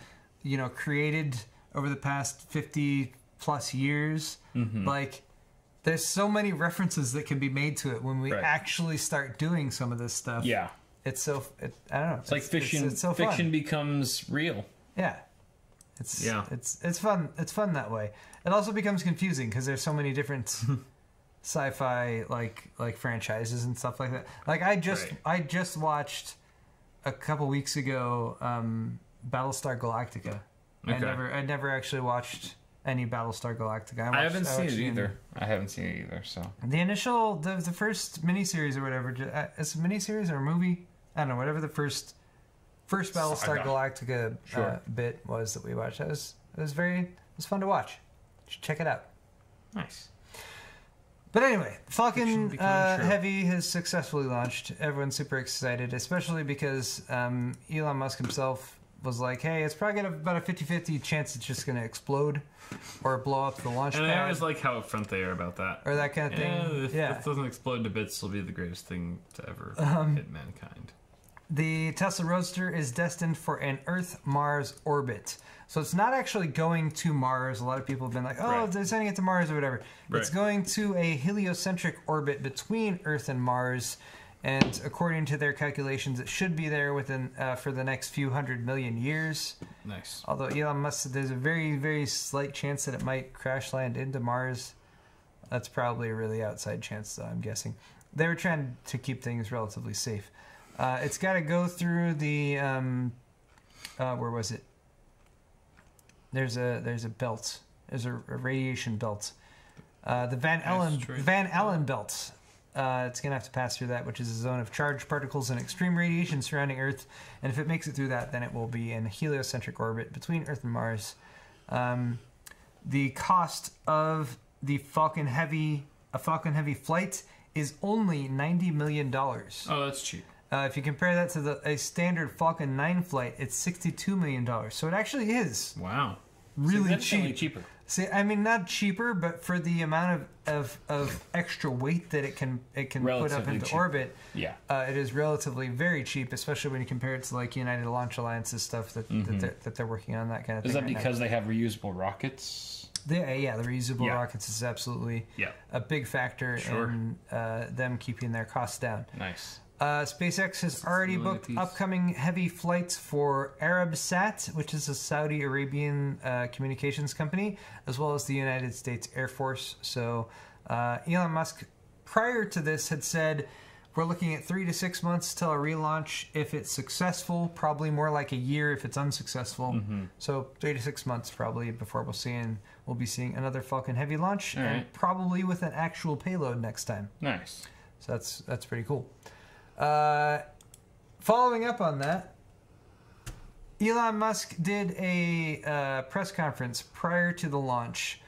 created over the past 50 plus years. Mm-hmm. Like, there's so many references that can be made to it when we actually start doing some of this stuff. Yeah. It's so, I don't know. It's like fiction. It's so fiction fun. Becomes real. Yeah. It's fun. It's fun that way. It also becomes confusing because there's so many different sci-fi like franchises and stuff like that. Like I just watched a couple weeks ago Battlestar Galactica. Okay. I never actually watched any Battlestar Galactica. I haven't seen it either. I haven't seen it either. So the first miniseries or whatever. It's a miniseries or a movie. I don't know. Whatever the first Battlestar Galactica bit was that we watched. It was fun to watch. You should check it out. Nice. But anyway, Falcon Heavy has successfully launched. Everyone's super excited, especially because Elon Musk himself was like, hey, it's probably got about a 50-50 chance it's just going to explode or blow up the launch pad. And I always like how upfront they are about that. Or that kind of thing. If it doesn't explode to bits, it'll be the greatest thing to ever hit mankind. The Tesla Roadster is destined for an Earth-Mars orbit. So it's not actually going to Mars. A lot of people have been like, oh, they're sending it to Mars or whatever. Right. It's going to a heliocentric orbit between Earth and Mars. And according to their calculations, it should be there within for the next few 100 million years. Nice. Although Elon Musk said there's a very, very slight chance that it might crash land into Mars. That's probably a really outside chance, though, I'm guessing. They were trying to keep things relatively safe. It's got to go through the... where was it? There's a belt. There's a radiation belt. The Van Allen belt. It's going to have to pass through that, which is a zone of charged particles and extreme radiation surrounding Earth. And if it makes it through that, then it will be in a heliocentric orbit between Earth and Mars. The cost of the Falcon Heavy flight is only $90 million. Oh, that's cheap. If you compare that to a standard Falcon 9 flight, it's $62 million. So it actually is. Wow. Really cheap. Cheaper. See, I mean, not cheaper, but for the amount of extra weight that it can put up into orbit, yeah, it is relatively very cheap, especially when you compare it to like United Launch Alliance's stuff that they're working on, that kind of thing. Is that because they have reusable rockets? The reusable rockets is absolutely a big factor in them keeping their costs down. Nice. SpaceX has already booked upcoming heavy flights for Arabsat, which is a Saudi Arabian communications company, as well as the United States Air Force. So Elon Musk, prior to this, had said, we're looking at 3 to 6 months till a relaunch if it's successful, probably more like a year if it's unsuccessful. Mm-hmm. So 3 to 6 months probably before we'll be seeing another Falcon Heavy launch, and probably with an actual payload next time. Nice. So that's pretty cool. Following up on that, Elon Musk did a press conference prior to the launch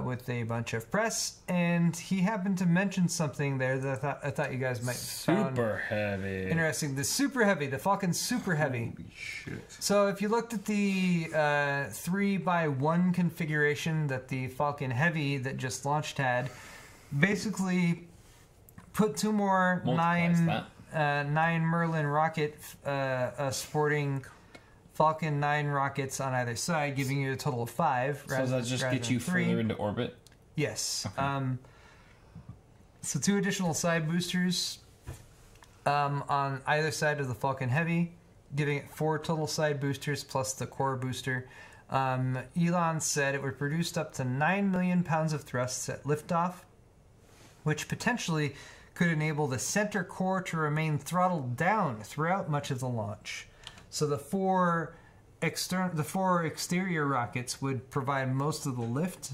with a bunch of press, and he happened to mention something there that I thought you guys might find heavy interesting. The Super Heavy, the Falcon Super Heavy. Holy shit. So if you looked at the 3x1 configuration that the Falcon Heavy that just launched had, basically put two more 9 Merlin rocket sporting Falcon 9 rockets on either side, giving you a total of 5. So does that just get you further into orbit? Yes. Okay. So 2 additional side boosters on either side of the Falcon Heavy, giving it 4 total side boosters plus the core booster. Elon said it would produce up to 9 million pounds of thrusts at liftoff, which potentially could enable the center core to remain throttled down throughout much of the launch. So the four exterior rockets would provide most of the lift,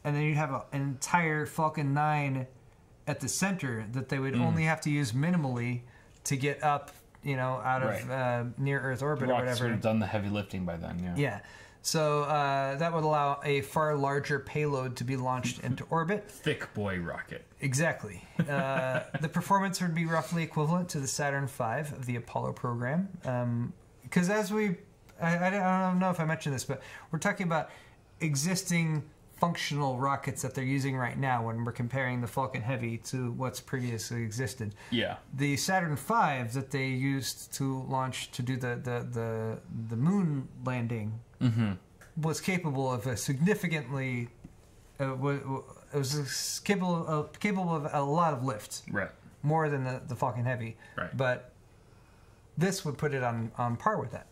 and then you'd have an entire Falcon 9 at the center that they would only have to use minimally to get up, out of near Earth orbit or whatever. Would have done the heavy lifting by then. Yeah. So that would allow a far larger payload to be launched into orbit. Thick boy rocket. Exactly. The performance would be roughly equivalent to the Saturn V of the Apollo program. Because I don't know if I mentioned this, but we're talking about existing functional rockets that they're using right now when we're comparing the Falcon Heavy to what's previously existed. Yeah. The Saturn V that they used to launch to do the moon landing was capable of a significantly capable of a lot of lift. Right. More than the Falcon Heavy. Right. But this would put it on par with that.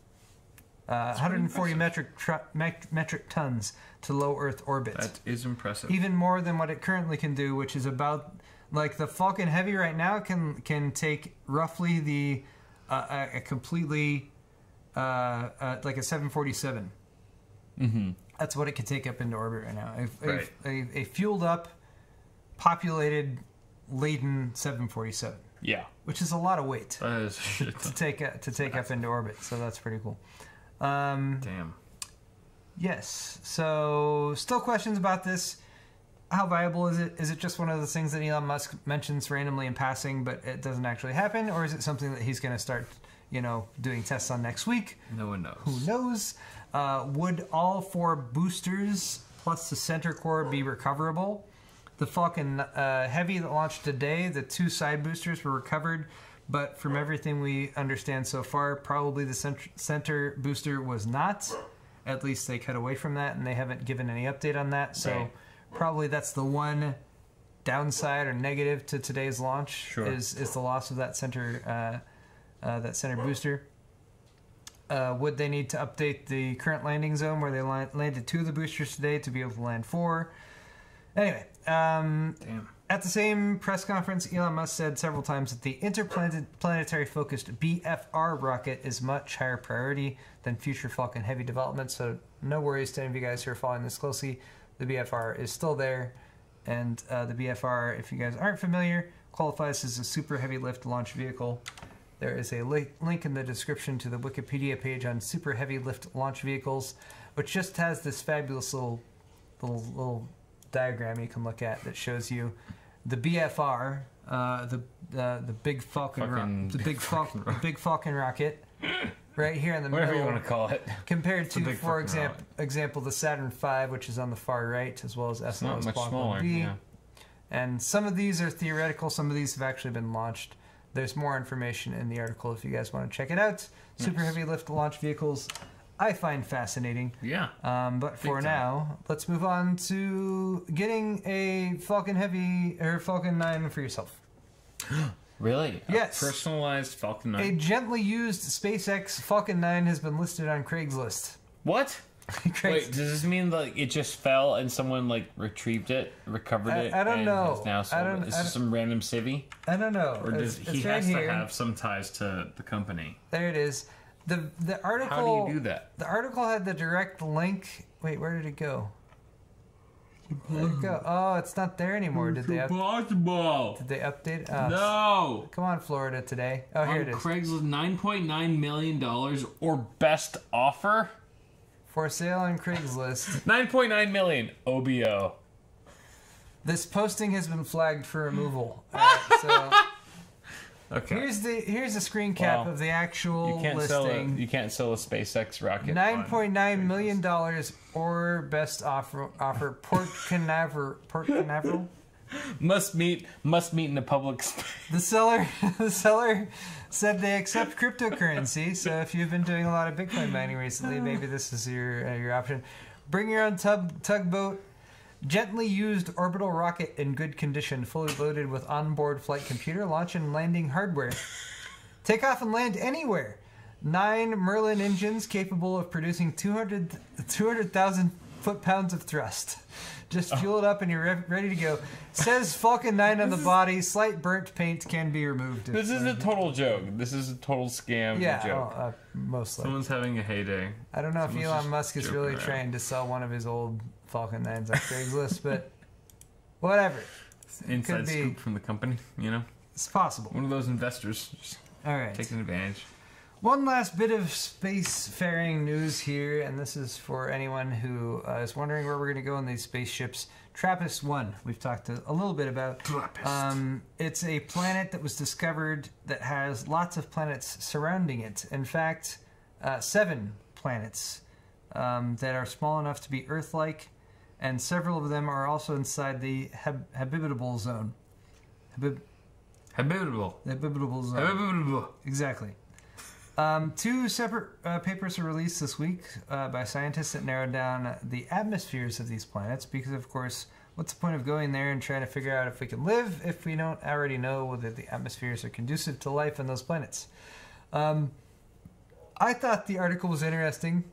140 metric tons to low Earth orbit. That is impressive. Even more than what it currently can do, which is about, like, the Falcon Heavy right now can take roughly a completely like a 747. Mm-hmm. That's what it could take up into orbit right now. A fueled up, populated, laden 747. Yeah, which is a lot of weight to take up into orbit. So that's pretty cool. Damn. Yes. So still questions about this. How viable is it? Is it just one of those things that Elon Musk mentions randomly in passing, but it doesn't actually happen, or is it something that he's going to start, doing tests on next week? No one knows. Who knows? Would all 4 boosters plus the center core be recoverable? The Falcon Heavy that launched today, the 2 side boosters were recovered, but from everything we understand so far, probably the center booster was not. At least they cut away from that, and they haven't given any update on that. So probably that's the one downside or negative to today's launch is the loss of that center booster. Would they need to update the current landing zone where they landed 2 of the boosters today to be able to land 4? Anyway, damn. At the same press conference, Elon Musk said several times that the interplanetary-focused BFR rocket is much higher priority than future Falcon Heavy development, so no worries to any of you guys who are following this closely. The BFR is still there, and the BFR, if you guys aren't familiar, qualifies as a super heavy lift launch vehicle. There is a link in the description to the Wikipedia page on super heavy lift launch vehicles, which just has this fabulous little diagram you can look at that shows you the BFR, the big Falcon, the big Falcon rocket, right here in the whatever middle. You want to call it. Compared to, for example, the Saturn V, which is on the far right, as well as SLS Skylake-D. Yeah. And some of these are theoretical. Some of these have actually been launched. There's more information in the article if you guys want to check it out. Super heavy lift launch vehicles, I find fascinating. Yeah. But for now, let's move on to getting a Falcon Heavy or Falcon 9 for yourself. Really? Yes. A personalized Falcon 9? A gently used SpaceX Falcon 9 has been listed on Craigslist. What? Wait, does this mean like it just fell and someone like retrieved it, recovered it? I don't know. Now is this some random civvy? I don't know. Or does he has to have some ties to the company? There it is. The article. How do you do that? The article had the direct link. Wait, where did it go? Where did it go? Oh, it's not there anymore. Did they impossible. Did they update? Oh, no. Come on, Florida today. Oh, here it is. Craigslist, $9.9 million or best offer. For sale on Craigslist. 9.9 million. OBO. This posting has been flagged for removal. So okay. Here's a screen cap of the actual listing. You can't sell a SpaceX rocket. $9.9 million or best offer. Port Canaveral. Must meet in the public space. The seller said they accept cryptocurrency, so if you've been doing a lot of Bitcoin mining recently, maybe this is your option. Bring your own tugboat, gently used orbital rocket in good condition, fully loaded with onboard flight computer, launch and landing hardware. Take off and land anywhere. 9 Merlin engines capable of producing 200,000 foot-pounds of thrust. Just fuel it up and you're ready to go. Says Falcon 9 on the body. Slight burnt paint can be removed. This is a total joke. This is a total scam. Yeah, joke. mostly. Someone's having a heyday. I don't know if Elon Musk is really trying to sell one of his old Falcon 9s on Craigslist, but whatever. Inside scoop from the company, you know? It's possible. One of those investors just taking advantage. One last bit of spacefaring news here, and this is for anyone who is wondering where we're going to go in these spaceships. TRAPPIST-1, we've talked a little bit about. It's a planet that was discovered that has lots of planets surrounding it. In fact, 7 planets that are small enough to be Earth-like, and several of them are also inside the habitable zone. Habitable zone. Habitable. Exactly. 2 separate papers were released this week by scientists that narrowed down the atmospheres of these planets because, of course, what's the point of going there and trying to figure out if we can live if we don't already know whether the atmospheres are conducive to life on those planets? I thought the article was interesting.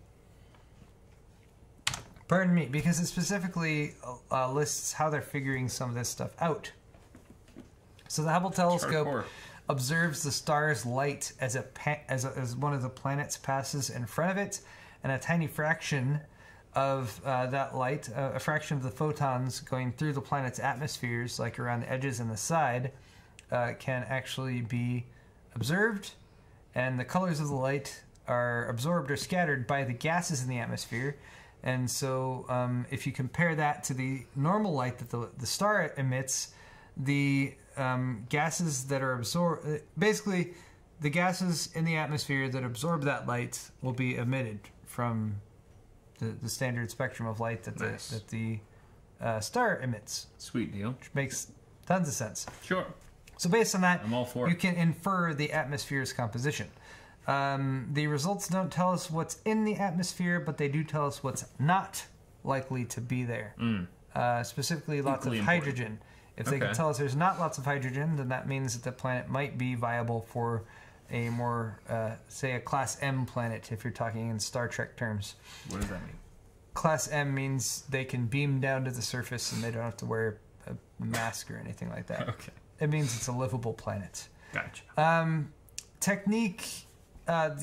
Pardon me, because it specifically lists how they're figuring some of this stuff out. So the Hubble telescope observes the star's light as one of the planets passes in front of it, and a tiny fraction of that light, a fraction of the photons going through the planet's atmospheres, like around the edges and the side, can actually be observed, and the colors of the light are absorbed or scattered by the gases in the atmosphere. And so if you compare that to the normal light that the star emits, the gases that are absorbed, basically the gases in the atmosphere that absorb that light will be emitted from the standard spectrum of light that the star emits. Sweet deal. Which makes tons of sense. Sure. So based on that, I'm all for it. You can infer the atmosphere's composition. The results don't tell us what's in the atmosphere, but they do tell us what's not likely to be there. Specifically, lots of hydrogen. If they can tell us there's not lots of hydrogen, then that means that the planet might be viable for a more, say, a Class M planet, if you're talking in Star Trek terms. What does that mean? Class M means they can beam down to the surface and they don't have to wear a mask or anything like that. Okay. It means it's a livable planet. Gotcha.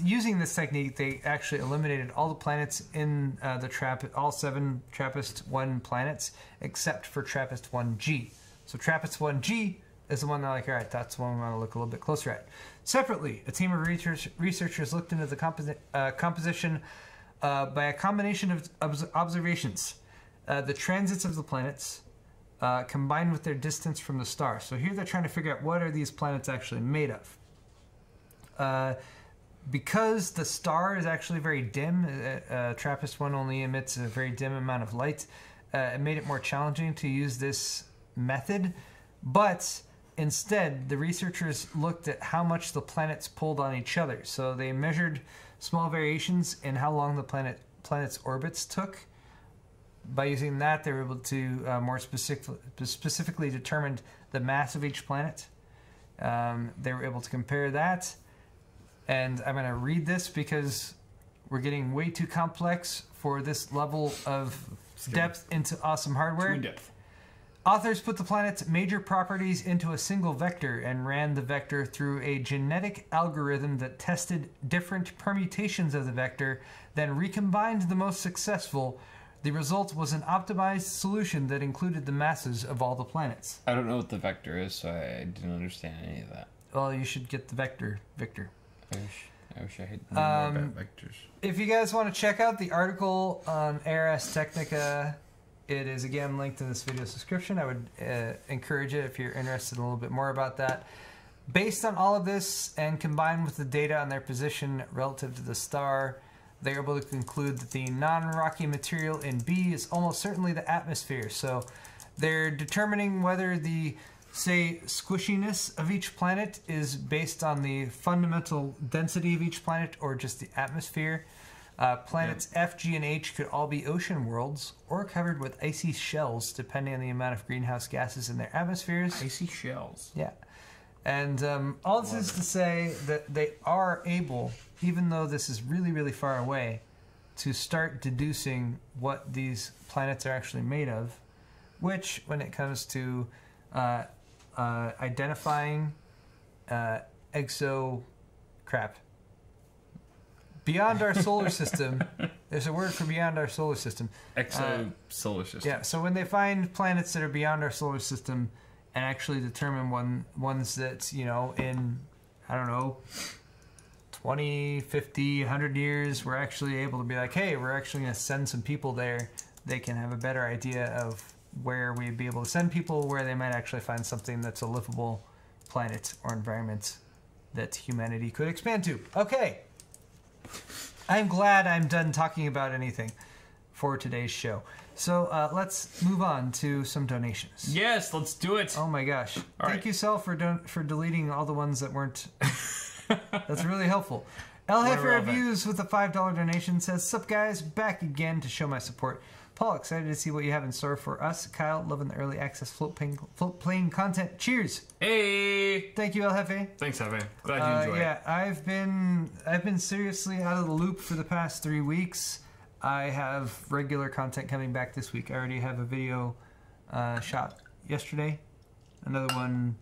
Using this technique, they actually eliminated all the planets in all 7 TRAPPIST-1 planets, except for TRAPPIST-1G. So TRAPPIST-1G is the one they're like, all right, that's the one we want to look a little bit closer at. Separately, a team of researchers looked into the composition by a combination of observations. The transits of the planets combined with their distance from the star. So here they're trying to figure out what are these planets actually made of. Because the star is actually very dim, TRAPPIST-1 only emits a very dim amount of light, it made it more challenging to use this method. But instead, the researchers looked at how much the planets pulled on each other. So they measured small variations in how long the planet's orbits took. By using that, they were able to more specifically determine the mass of each planet. They were able to compare that. And I'm going to read this because we're getting way too complex for this level of depth into awesome hardware. Too in depth. Authors put the planet's major properties into a single vector and ran the vector through a genetic algorithm that tested different permutations of the vector, then recombined the most successful. The result was an optimized solution that included the masses of all the planets. I don't know what the vector is, so I didn't understand any of that. Well, you should get the vector, Victor. I wish I had known more about vectors. If you guys want to check out the article on Ars Technica, it is again linked in this video's description. I would encourage it if you're interested in a little bit more about that. Based on all of this and combined with the data on their position relative to the star, they are able to conclude that the non-rocky material in B is almost certainly the atmosphere. So they're determining whether the squishiness of each planet is based on the fundamental density of each planet or just the atmosphere. Planets F, G, and H could all be ocean worlds or covered with icy shells depending on the amount of greenhouse gases in their atmospheres. Icy shells. Yeah. And all this is to say that they are able, even though this is really, really far away, to start deducing what these planets are actually made of, which, when it comes to identifying beyond our solar system. There's a word for beyond our solar system. Solar system. Yeah, so when they find planets that are beyond our solar system and actually determine ones that, you know, in, I don't know, 20, 50, 100 years, we're actually able to be like, hey, we're actually going to send some people there. They can have a better idea of where we'd be able to send people, where they might actually find something that's a livable planet or environment that humanity could expand to. Okay. I'm glad I'm done talking about anything for today's show. So let's move on to some donations. Yes, let's do it. Oh my gosh. Thank you, Sel, for deleting all the ones that weren't... That's really helpful. El Jefe Reviews with a $5 donation says, "Sup guys, back again to show my support. Paul, excited to see what you have in store for us. Kyle, loving the early access float plane content. Cheers." Hey. Thank you, El Jefe. Thanks, Jefe. Glad you enjoy it. Yeah, I've been seriously out of the loop for the past 3 weeks. I have regular content coming back this week. I already have a video shot yesterday, another one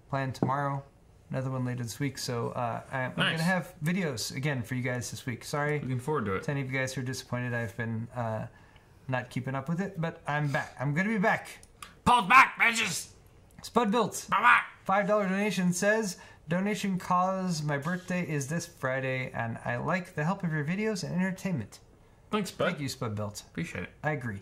planned tomorrow, another one later this week. So I'm going to have videos again for you guys this week. Sorry. Looking forward to it. To any of you guys who are disappointed I've been not keeping up with it, but I'm back. I'm going to be back. Paul's back, bitches! Spud Built. $5 donation says, "Donation cause my birthday is this Friday, and I like the help of your videos and entertainment." Thanks, Spud. Thank you, Spud Built. Appreciate it. I agree.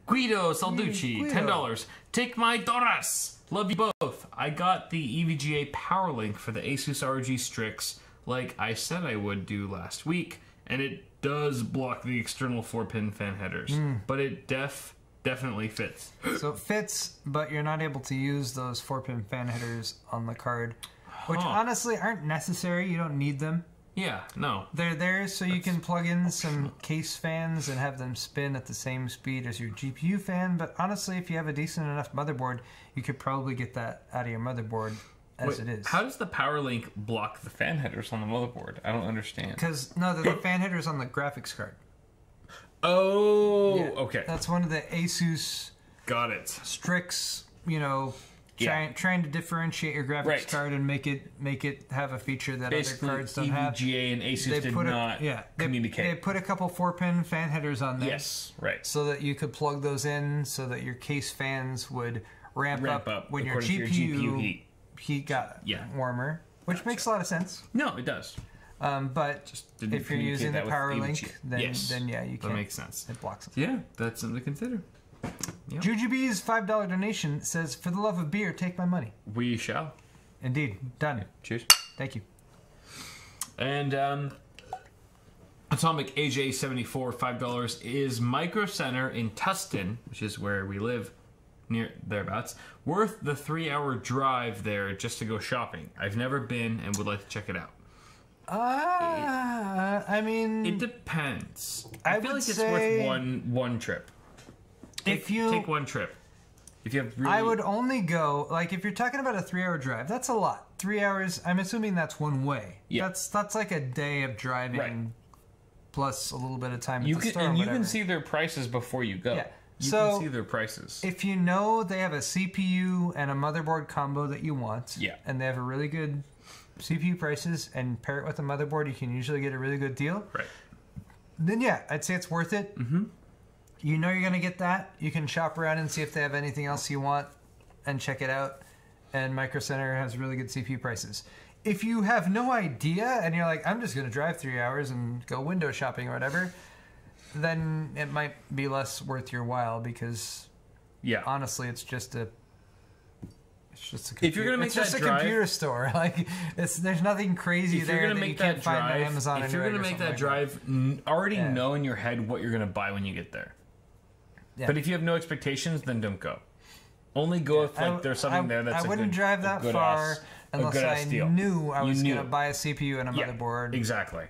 Guido Salducci, Guido. $10. "Take my Doras. Love you both. I got the EVGA power link for the Asus ROG Strix like I said I would do last week, and it does block the external 4-pin fan headers, but it definitely fits." So it fits, but you're not able to use those 4-pin fan headers on the card, which honestly aren't necessary. You don't need them. Yeah, no. They're there so you can plug in some case fans and have them spin at the same speed as your GPU fan, but honestly, if you have a decent enough motherboard, you could probably get that out of your motherboard as it is. How does the power link block the fan headers on the motherboard? I don't understand. Because, no, the fan headers on the graphics card. Oh, Yeah, okay. That's one of the Asus Got it. Strix, trying to differentiate your graphics card and make it have a feature that basically, other cards don't have. EVGA and Asus did not communicate. They put a couple 4-pin fan headers on there. Yes, right. So that you could plug those in so that your case fans would ramp up when your GPU heat got warmer, which makes a lot of sense. No, it does. But if you're using the power link, then you can't. That makes sense. It blocks it. Yeah, that's something to consider. Yep. Jujubee's $5 donation says, "For the love of beer, take my money." We shall. Indeed. Done. Cheers. Thank you. And Atomic AJ74, $5 is Micro Center in Tustin, which is where we live, near thereabouts, worth the 3-hour drive there just to go shopping. I've never been and would like to check it out. I mean, it depends. I feel like it's worth one trip. Take one trip. If you have really... I would only go, like, if you're talking about a 3-hour drive, that's a lot. 3 hours, I'm assuming that's one way. Yeah. That's like a day of driving plus a little bit of time at the store. And you can see their prices before you go. Yeah. You can see their prices. If you know they have a CPU and a motherboard combo that you want, and they have a really good CPU prices, and pair it with a motherboard, you can usually get a really good deal. Right. Then I'd say it's worth it. Mm-hmm. You know you're going to get that. You can shop around and see if they have anything else you want and check it out. And Micro Center has really good CPU prices. If you have no idea and you're like, I'm just going to drive 3 hours and go window shopping or whatever, then it might be less worth your while because, honestly, it's just a if you're gonna make that drive, computer store. Like, there's nothing crazy there that you can't find on Amazon. If you're gonna make that drive, already know in your head what you're gonna buy when you get there. Yeah. But if you have no expectations, then don't go. Only go if there's something there that's. I wouldn't drive that far unless I knew I was gonna buy a CPU and a motherboard. Exactly.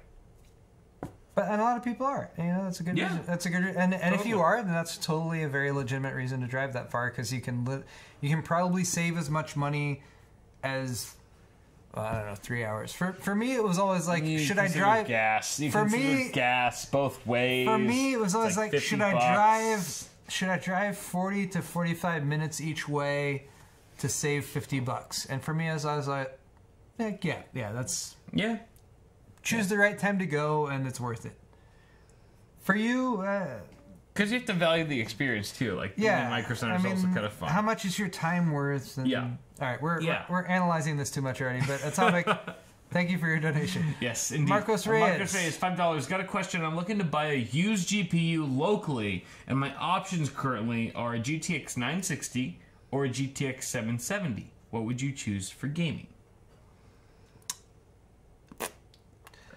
And a lot of people are. That's a good reason. That's a good and if you are, then that's totally a very legitimate reason to drive that far because you can probably save as much money as I don't know, 3 hours. For me, it was always like, should I drive gas? For me, gas both ways. For me, it was always like should I drive 40 to 45 minutes each way to save $50? And for me, I was like, that's choose the right time to go, and it's worth it. For you, because you have to value the experience too. Like, Micro Center is also kind of fun. How much is your time worth? And, all right, we're analyzing this too much already. But Atomic, thank you for your donation. Yes, indeed. Marcos Reyes, $5. Got a question. I'm looking to buy a used GPU locally, and my options currently are a GTX 960 or a GTX 770. What would you choose for gaming?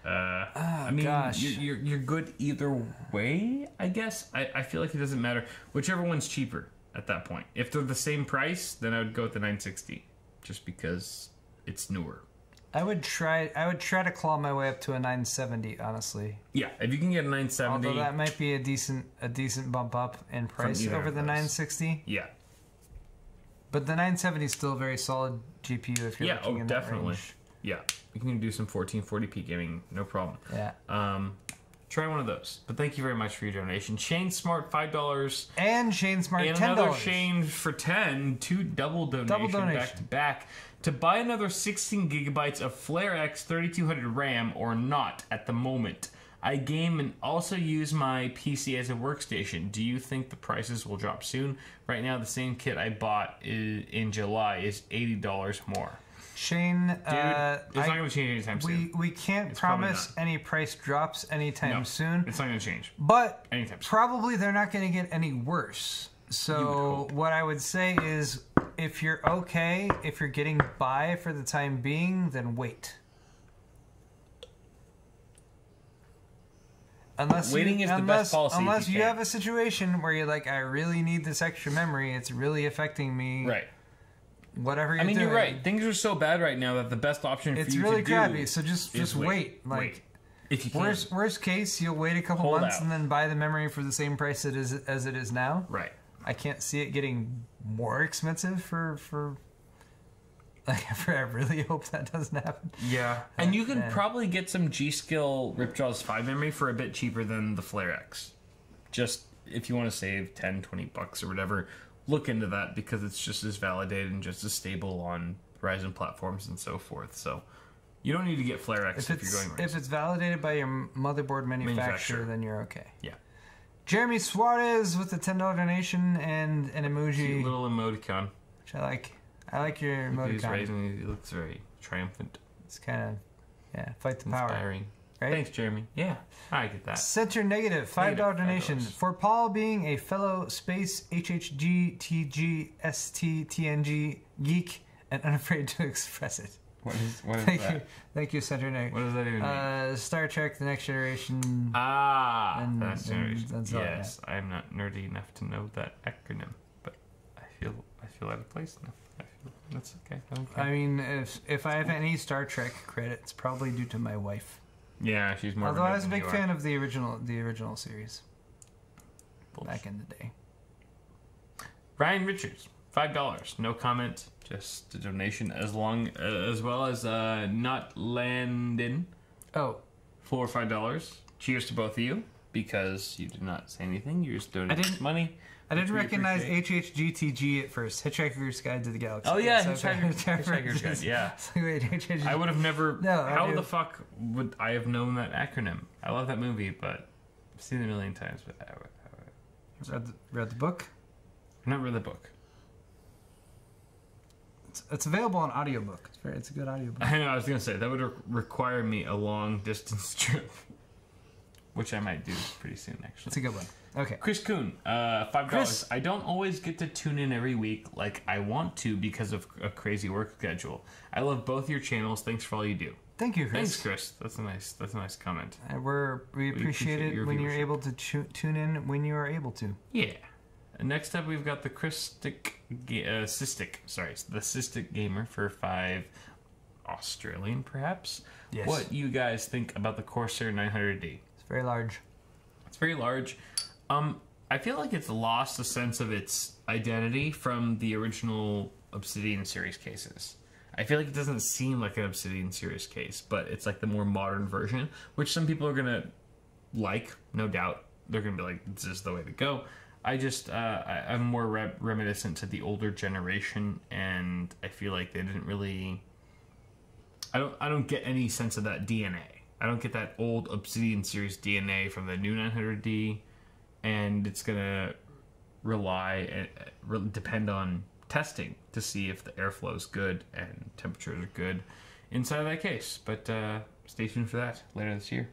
I mean, you're good either way, I guess. I feel like it doesn't matter. Whichever one's cheaper at that point. If they're the same price, then I would go with the 960, just because it's newer. I would try to claw my way up to a 970, honestly. Yeah, if you can get a 970. Although that might be a decent bump up in price over the 960. Yeah. But the 970 is still a very solid GPU if you're looking in that range. Yeah, you can do some 1440p gaming, no problem. Yeah. Try one of those. But thank you very much for your donation. Shane Smart, $5. And Shane Smart, $10. And another Shane for 10, 2 double donation back to back. To buy another 16 gigabytes of FlareX 3200 RAM or not at the moment. I game and also use my PC as a workstation. Do you think the prices will drop soon? Right now, the same kit I bought in July is $80 more. Shane, dude, it's not going to change anytime soon. We can't promise any price drops anytime soon. It's not going to change. But anytime soon. Probably they're not going to get any worse. So what I would say is, if you're okay, if you're getting by for the time being, then wait. Waiting is the best policy. Unless you have a situation where you're like, I really need this extra memory, it's really affecting me. Right. Whatever you're doing. You're right. Things are so bad right now that the best option for you to do... It's really crappy, so just wait. Like, if you can. Worst case, you'll wait a couple months and then buy the memory for the same price as it is now. Right. I can't see it getting more expensive for like, I really hope that doesn't happen. Yeah. And you can probably get some G-Skill Ripjaws 5 memory for a bit cheaper than the FlareX. Just if you want to save 10, 20 bucks or whatever, look into that because it's just as validated and just as stable on Ryzen platforms and so forth. So you don't need to get FlareX if you're going Ryzen. If it's validated by your motherboard manufacturer, then you're okay. Yeah. Jeremy Suarez with the $10 donation and an emoji. Cute little emoticon. Which I like. I like your emoticon. He looks very triumphant. It's kind of, fight the power. Inspiring. Right? Thanks, Jeremy. Yeah, I get that. Center Negative, $5 donation. $5. For Paul being a fellow space HHG, TG, ST, TNG geek and unafraid to express it. What is Thank that? you. Thank you, Center Negative. What does that even mean? Star Trek, The Next Generation. Next Generation. Yes, I'm not nerdy enough to know that acronym, but I feel out of place now. I feel that's okay. I mean, if I have any Star Trek credit, it's probably due to my wife. Yeah, she's more. Although I was a big fan of the original series. Bullshit. Back in the day. Ryan Richards, $5. No comment, just a donation. As well as not Landon. Oh. For $5. Cheers to both of you because you did not say anything. You just donated money. I didn't recognize HHGTG at first. Hitchhiker's Guide to the Galaxy. Oh yeah, Hitchhiker's Guide. Yeah. Wait, HHG. I would have never. No, how the fuck would I have known that acronym? I love that movie, but I've seen it a million times. But read the book. I've not read the book. It's available on audiobook. It's a good audiobook. I know. I was gonna say that would require me a long distance trip, which I might do pretty soon. Actually, it's a good one. Okay. Chris Kuhn, $5. I don't always get to tune in every week like I want to because of a crazy work schedule. I love both your channels. Thanks for all you do. Thank you, Chris. Thanks, Chris. That's a nice comment. We appreciate it when you're able to tune in when you are able to. Yeah. And next up, we've got the Cystic Gamer for $5 Australian, perhaps. Yes. What you guys think about the Corsair 900D? It's very large. It's very large. I feel like it's lost a sense of its identity from the original Obsidian series cases. I feel like it doesn't seem like an Obsidian series case, but it's like the more modern version, which some people are gonna like, no doubt. They're gonna be like, this is the way to go. I'm more reminiscent to the older generation, and I feel like they didn't really. I don't get any sense of that DNA. I don't get that old Obsidian series DNA from the new 900D, and it's gonna depend on testing to see if the airflow is good and temperatures are good inside of that case. But stay tuned for that later this year.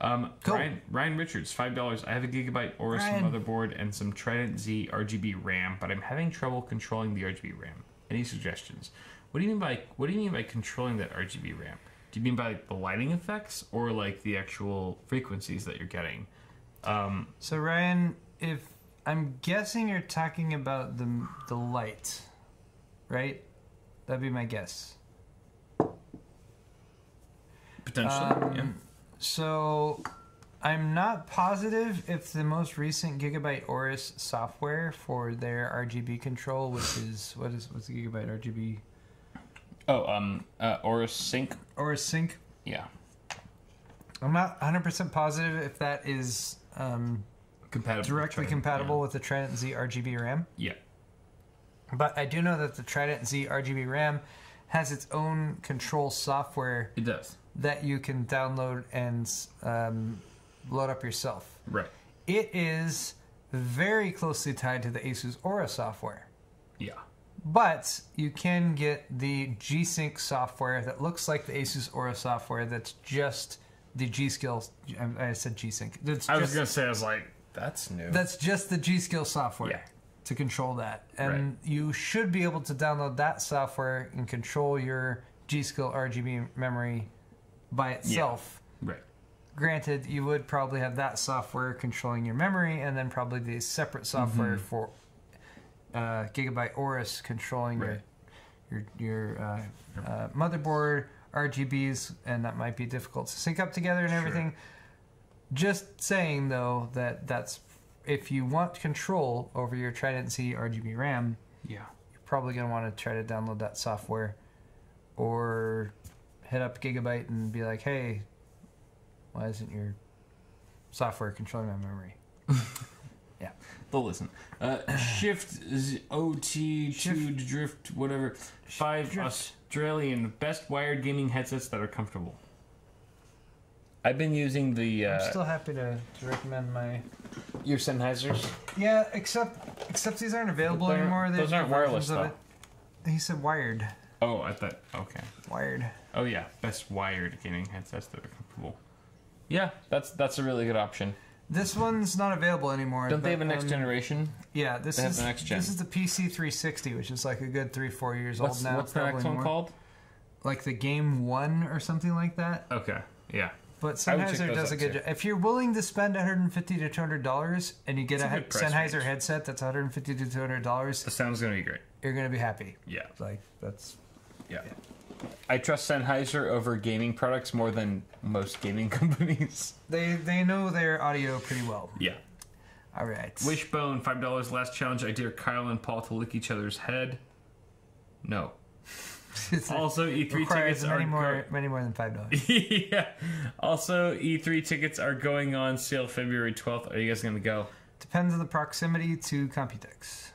Cool. Ryan Richards, $5. I have a Gigabyte Aorus motherboard and some Trident Z RGB RAM, but I'm having trouble controlling the RGB RAM. Any suggestions? What do you mean by controlling that RGB RAM? Do you mean by like the lighting effects or like the actual frequencies that you're getting? So Ryan, if I'm guessing you're talking about the light, right? That'd be my guess. Potentially, yeah. So I'm not positive if the most recent Gigabyte Aorus software for their RGB control, which is what's the Gigabyte RGB? Aorus Sync. Aorus Sync. Yeah. I'm not 100% positive if that is directly compatible with the Trident Z RGB RAM. Yeah. But I do know that the Trident Z RGB RAM has its own control software. It does. That you can download and load up yourself. Right. It is very closely tied to the Asus Aura software. Yeah. But you can get the G-Sync software that looks like the Asus Aura software that's just the G-Skill. I said G-Sync. I was going to say, I was like, that's new. That's just the G-Skill software to control that. And you should be able to download that software and control your G-Skill RGB memory by itself. Yeah. Right. Granted, you would probably have that software controlling your memory, and then probably the separate software for Gigabyte Aorus controlling your motherboard RGBs, and that might be difficult to sync up together and everything. Just saying though that's if you want control over your Trident Z RGB RAM, you're probably gonna want to try to download that software, or hit up Gigabyte and be like, hey, why isn't your software controlling my memory? They'll listen. Shift OT to drift whatever. 5 Australian best wired gaming headsets that are comfortable. I've been using the. I'm still happy to recommend your Sennheisers. Yeah, except these aren't available anymore. Those aren't wireless though. He said wired. Oh, I thought okay. Wired. Oh yeah, best wired gaming headsets that are comfortable. Yeah, that's a really good option. This one's not available anymore. Don't they have a next generation? Yeah, this is the next gen. This is the PC360, which is like a good 3-4 years old now. What's the next one called? Like the Game 1 or something like that. Okay, yeah. But Sennheiser does a good job. If you're willing to spend $150 to $200 and you get a Sennheiser headset that's $150 to $200, the sound's gonna be great. You're gonna be happy. Yeah, like that's yeah. I trust Sennheiser over gaming products more than most gaming companies. They know their audio pretty well. Yeah. All right. Wishbone, $5 last challenge. I dare Kyle and Paul to lick each other's head. No. Also, E3 tickets many more than $5. Yeah. Also, E3 tickets are going on sale February 12th. Are you guys going to go? Depends on the proximity to Computex.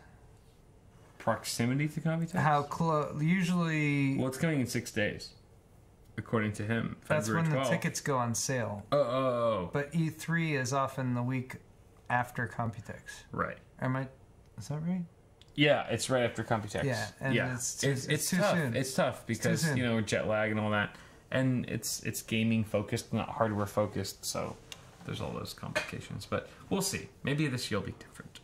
Proximity to Computex? How close? Usually. Well, it's coming in 6 days, according to him. That's when the tickets go on sale. Oh. But E3 is often the week after Computex. Right. Is that right? Yeah, it's right after Computex. Yeah, and it's too tough. soon. It's tough because jet lag and all that, and it's gaming focused, not hardware focused. So there's all those complications. But we'll see. Maybe this year will be different.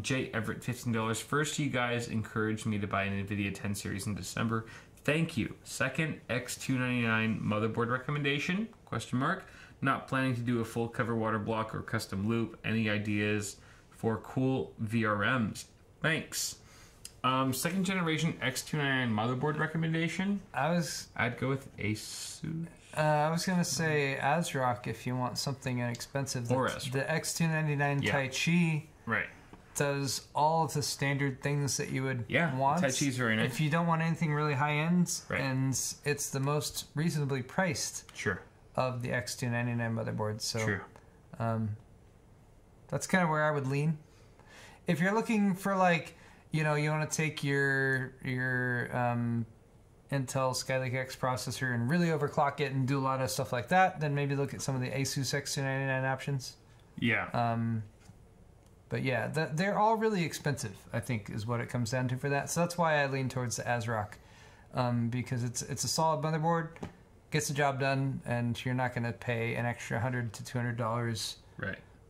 Jay Everett, $15. First, you guys encouraged me to buy an NVIDIA 10 series in December. Thank you. Second, X299 motherboard recommendation? Question mark. Not planning to do a full cover water block or custom loop. Any ideas for cool VRMs? Thanks. Second generation X299 motherboard recommendation? I'd go with ASUS. I was going to say ASRock if you want something inexpensive. Or ASRock. The X299 Tai Chi does all of the standard things that you would want. Tai Chi's very nice. If you don't want anything really high-end, and it's the most reasonably priced of the X299 motherboards. So that's kind of where I would lean. If you're looking for you want to take your Intel Skylake-X processor and really overclock it and do a lot of stuff like that, then maybe look at some of the ASUS X299 options. Yeah. But yeah, they're all really expensive, I think, is what it comes down to for that. So that's why I lean towards the ASRock, because it's a solid motherboard, gets the job done, and you're not going to pay an extra $100 to $200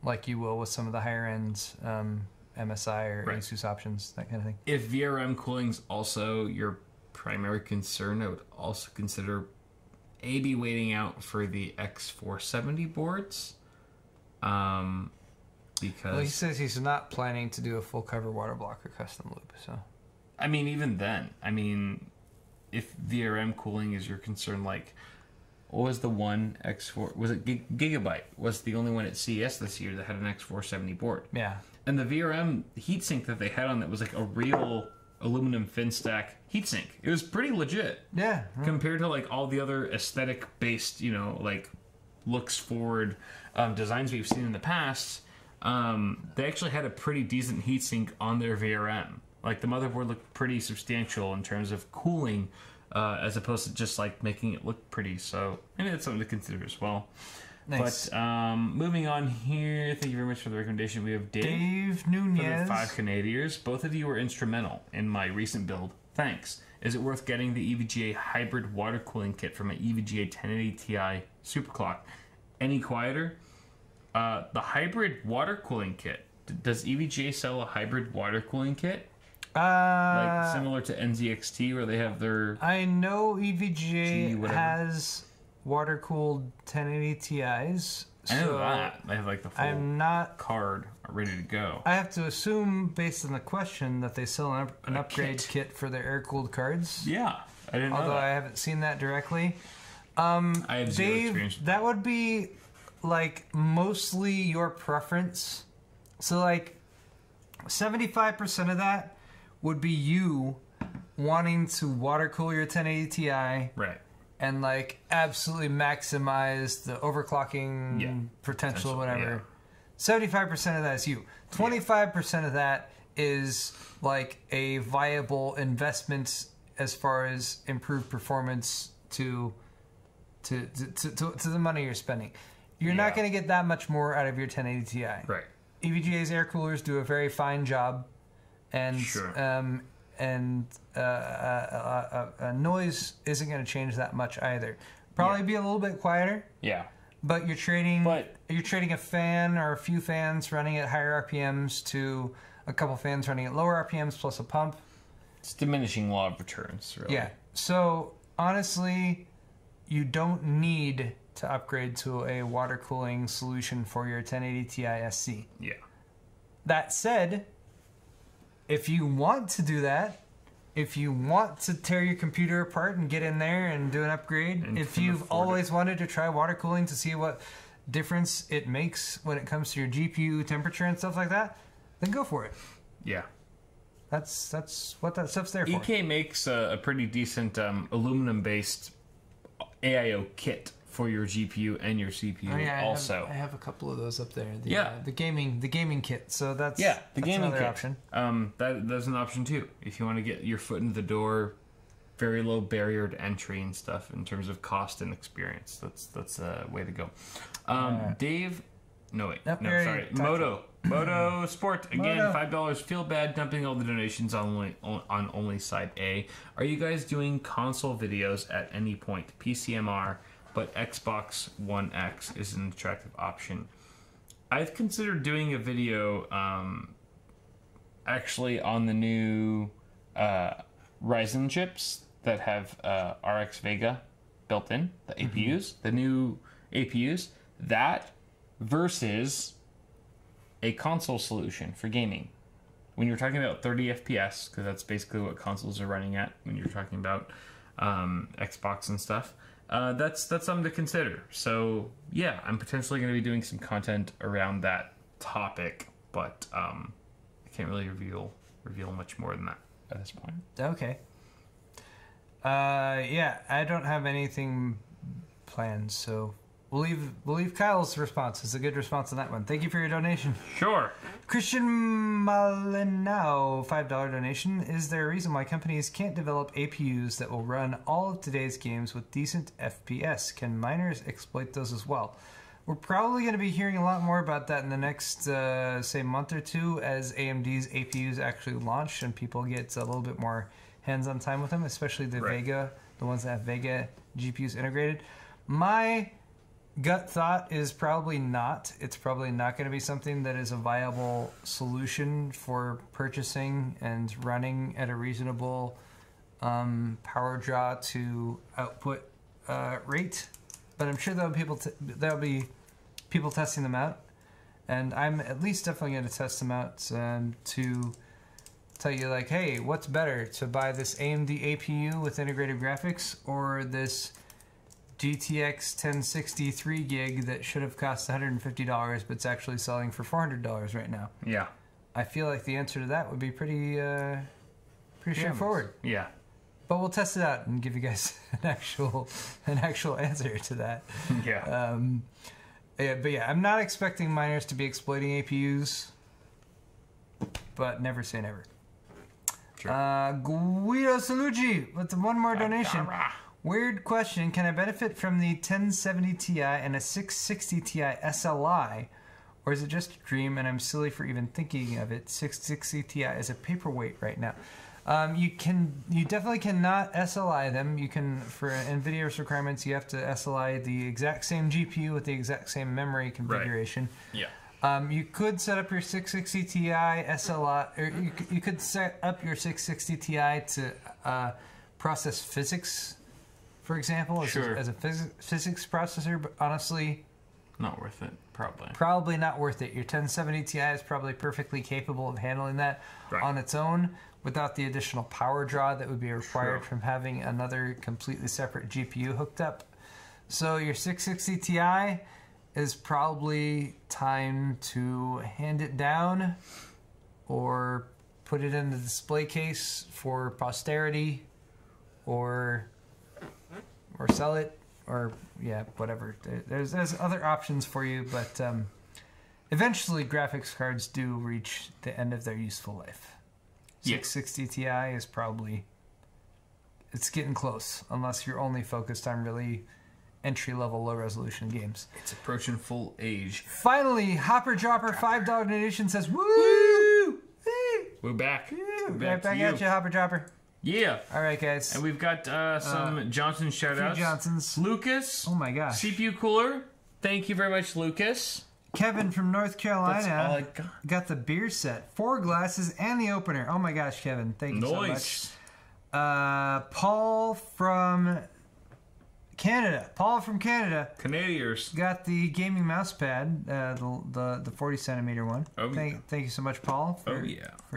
like you will with some of the higher end MSI or ASUS options, that kind of thing. If VRM cooling's also your primary concern, I would also consider maybe waiting out for the X470 boards. Because he says he's not planning to do a full cover water block or custom loop. So, I mean, even then, if VRM cooling is your concern, what was the one X4? Was it Gigabyte? Was the only one at CES this year that had an X470 board? Yeah. And the VRM heatsink that they had on that was like a real aluminum fin stack heatsink. It was pretty legit. Yeah. Compared to all the other aesthetic based, looks forward designs we've seen in the past. They actually had a pretty decent heatsink on their VRM. The motherboard looked pretty substantial in terms of cooling, as opposed to just making it look pretty. So maybe that's something to consider as well. Nice. But moving on here, thank you very much for the recommendation. We have Dave Nunez. For the 5 Canadians. Both of you were instrumental in my recent build. Thanks. Is it worth getting the EVGA hybrid water cooling kit for my EVGA 1080 Ti superclock? Any quieter? The hybrid water cooling kit. Does EVGA sell a hybrid water cooling kit? Similar to NZXT, where they have their... I know EVGA has water-cooled 1080 Ti's. I know that. They have the full card ready to go. I have to assume, based on the question, that they sell an upgrade kit for their air-cooled cards. Yeah, I didn't know that. Although I haven't seen that directly. I have zero experience. That would be... mostly your preference. So 75% of that would be you wanting to water cool your 1080 Ti, and absolutely maximize the overclocking potential, whatever. 75% of that is you. 25% of that is like a viable investment as far as improved performance to the money you're spending. You're not going to get that much more out of your 1080 Ti. Right. EVGA's air coolers do a very fine job, and noise isn't going to change that much either. Probably be a little bit quieter. Yeah. But you're trading a fan or a few fans running at higher RPMs to a couple fans running at lower RPMs plus a pump. It's diminishing law of returns, really. Yeah. So honestly, you don't need to upgrade to a water cooling solution for your 1080 Ti SC. Yeah. That said, if you want to do that, if you want to tear your computer apart and get in there and do an upgrade, and if you've always wanted to try water cooling to see what difference it makes when it comes to your GPU temperature and stuff like that, then go for it. Yeah. That's what that stuff's there for. EK makes a pretty decent aluminum-based AIO kit for your GPU and your CPU. I have a couple of those up there. The gaming kit. So that's the gaming kit. Option. That's an option too. If you want to get your foot in the door, very low barrier to entry and stuff in terms of cost and experience. That's a way to go. Dave, Moto Sport again. $5. Feel bad dumping all the donations on only side A. Are you guys doing console videos at any point? PCMR. But Xbox One X is an attractive option. I've considered doing a video actually on the new Ryzen chips that have RX Vega built in, the APUs, the new APUs, that versus a console solution for gaming. When you're talking about 30 FPS, because that's basically what consoles are running at when you're talking about Xbox and stuff, that's something to consider. So yeah, I'm potentially going to be doing some content around that topic, but I can't really reveal much more than that at this point. Okay. Yeah, I don't have anything planned, so we'll leave Kyle's response. It's a good response on that one. Thank you for your donation. Sure. Christian Malinao, $5 donation. Is there a reason why companies can't develop APUs that will run all of today's games with decent FPS? Can miners exploit those as well? We're probably going to be hearing a lot more about that in the next, say, month or two as AMD's APUs actually launch and people get a little bit more hands-on time with them, especially the Vega, the ones that have Vega GPUs integrated. My gut thought is probably not. It's probably not going to be something that is a viable solution for purchasing and running at a reasonable power draw to output rate. But I'm sure there'll be people testing them out, and I'm at least definitely going to test them out to tell you, like, hey, what's better, to buy this AMD APU with integrated graphics or this GTX 1060 3 gig that should have cost $150 but it's actually selling for $400 right now? Yeah. I feel like the answer to that would be pretty straightforward. Yeah. But we'll test it out and give you guys an actual answer to that. Yeah. But yeah, I'm not expecting miners to be exploiting APUs, but never say never. Sure. Guido Salucci with one more donation. Weird question. Can I benefit from the 1070 Ti and a 660 Ti SLI? Or is it just a dream and I'm silly for even thinking of it? 660 Ti is a paperweight right now. You definitely cannot SLI them. You can, for NVIDIA's requirements, you have to SLI the exact same GPU with the exact same memory configuration. Right. Yeah. You could set up your 660 Ti SLI, or you could set up your 660 Ti to process physics, for example, as a physics processor. But honestly, not worth it. Probably not worth it. Your 1070 Ti is probably perfectly capable of handling that on its own without the additional power draw that would be required from having another completely separate GPU hooked up. So your 660 Ti is probably time to hand it down or put it in the display case for posterity or sell it, or whatever. There's other options for you, but eventually graphics cards do reach the end of their useful life. 660 Ti is probably, it's getting close, unless you're only focused on really entry-level, low-resolution games. It's approaching full age. Finally, Hopper Dropper $5 donation says, woo! We're back. We're back at you, Hopper Dropper. Yeah. All right, guys. And we've got some Johnson shout-outs. Johnsons. Lucas. Oh, my gosh. CPU Cooler. Thank you very much, Lucas. Kevin from North Carolina. That's all I got the beer set, 4 glasses, and the opener. Oh, my gosh, Kevin. Thank you so much. Paul from Canada. Canadiers. Got the gaming mouse pad, the 40 centimeter one. Oh, thank you so much, Paul, for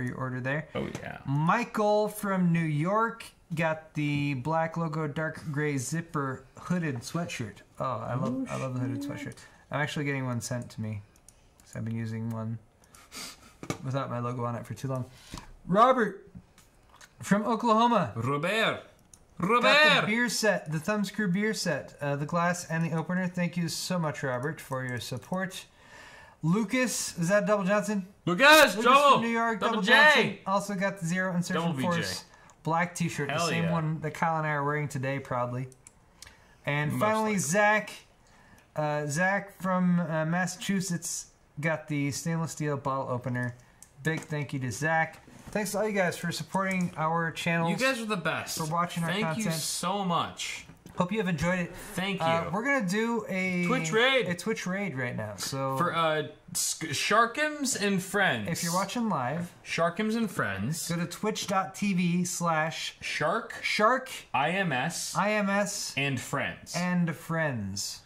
your order there. Oh, yeah. Michael from New York got the black logo dark gray zipper hooded sweatshirt. Oh, I love the hooded sweatshirt. I'm actually getting one sent to me, because I've been using one without my logo on it for too long. Robert from Oklahoma. Robert. Got the beer set, the Thumbscrew beer set, the glass and the opener. Thank you so much, Robert, for your support. Lucas, is that Double Johnson? Lucas from New York, Double J. Johnson. Also got the Zero Insertion Double Force black t-shirt, the same one that Kyle and I are wearing today, proudly. And finally, Zach from Massachusetts got the stainless steel bottle opener. Big thank you to Zach. Thanks to all you guys for supporting our channels. You guys are the best. For watching our content. Thank you so much. Hope you have enjoyed it. Thank you. We're gonna do a Twitch raid. A Twitch raid right now. So for Sharkums and Friends. If you're watching live, Sharkums and Friends. Go to twitch.tv/Shark IMS and Friends.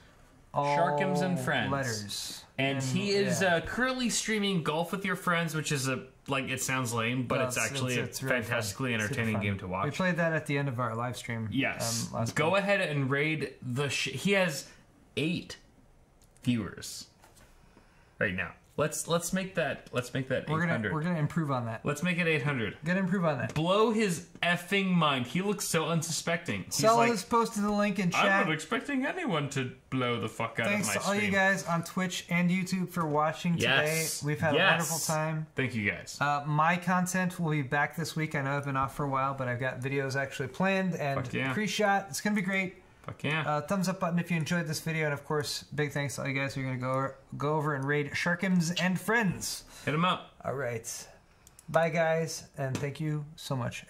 All Sharkums and Friends. Letters. And he is currently streaming Golf with Your Friends, which is it sounds lame, but it's actually a fantastically entertaining game to watch. We played that at the end of our live stream. Yes. Go ahead and raid the he has 8 viewers right now. Let's make that 800. We're gonna improve on that. Let's make it 800. Gonna improve on that. Blow his effing mind. He looks so unsuspecting. Sella has posted the link in chat. I'm not expecting anyone to blow the fuck out of my stream. Thanks to all you guys on Twitch and YouTube for watching today. We've had a wonderful time. Thank you guys. My content will be back this week. I know I've been off for a while, but I've got videos actually planned and pre-shot. It's gonna be great. Fuck yeah. Thumbs up button if you enjoyed this video, and of course, big thanks to all you guys who are gonna go over and raid Sharkums and Friends. Hit them up. All right. Bye, guys, and thank you so much.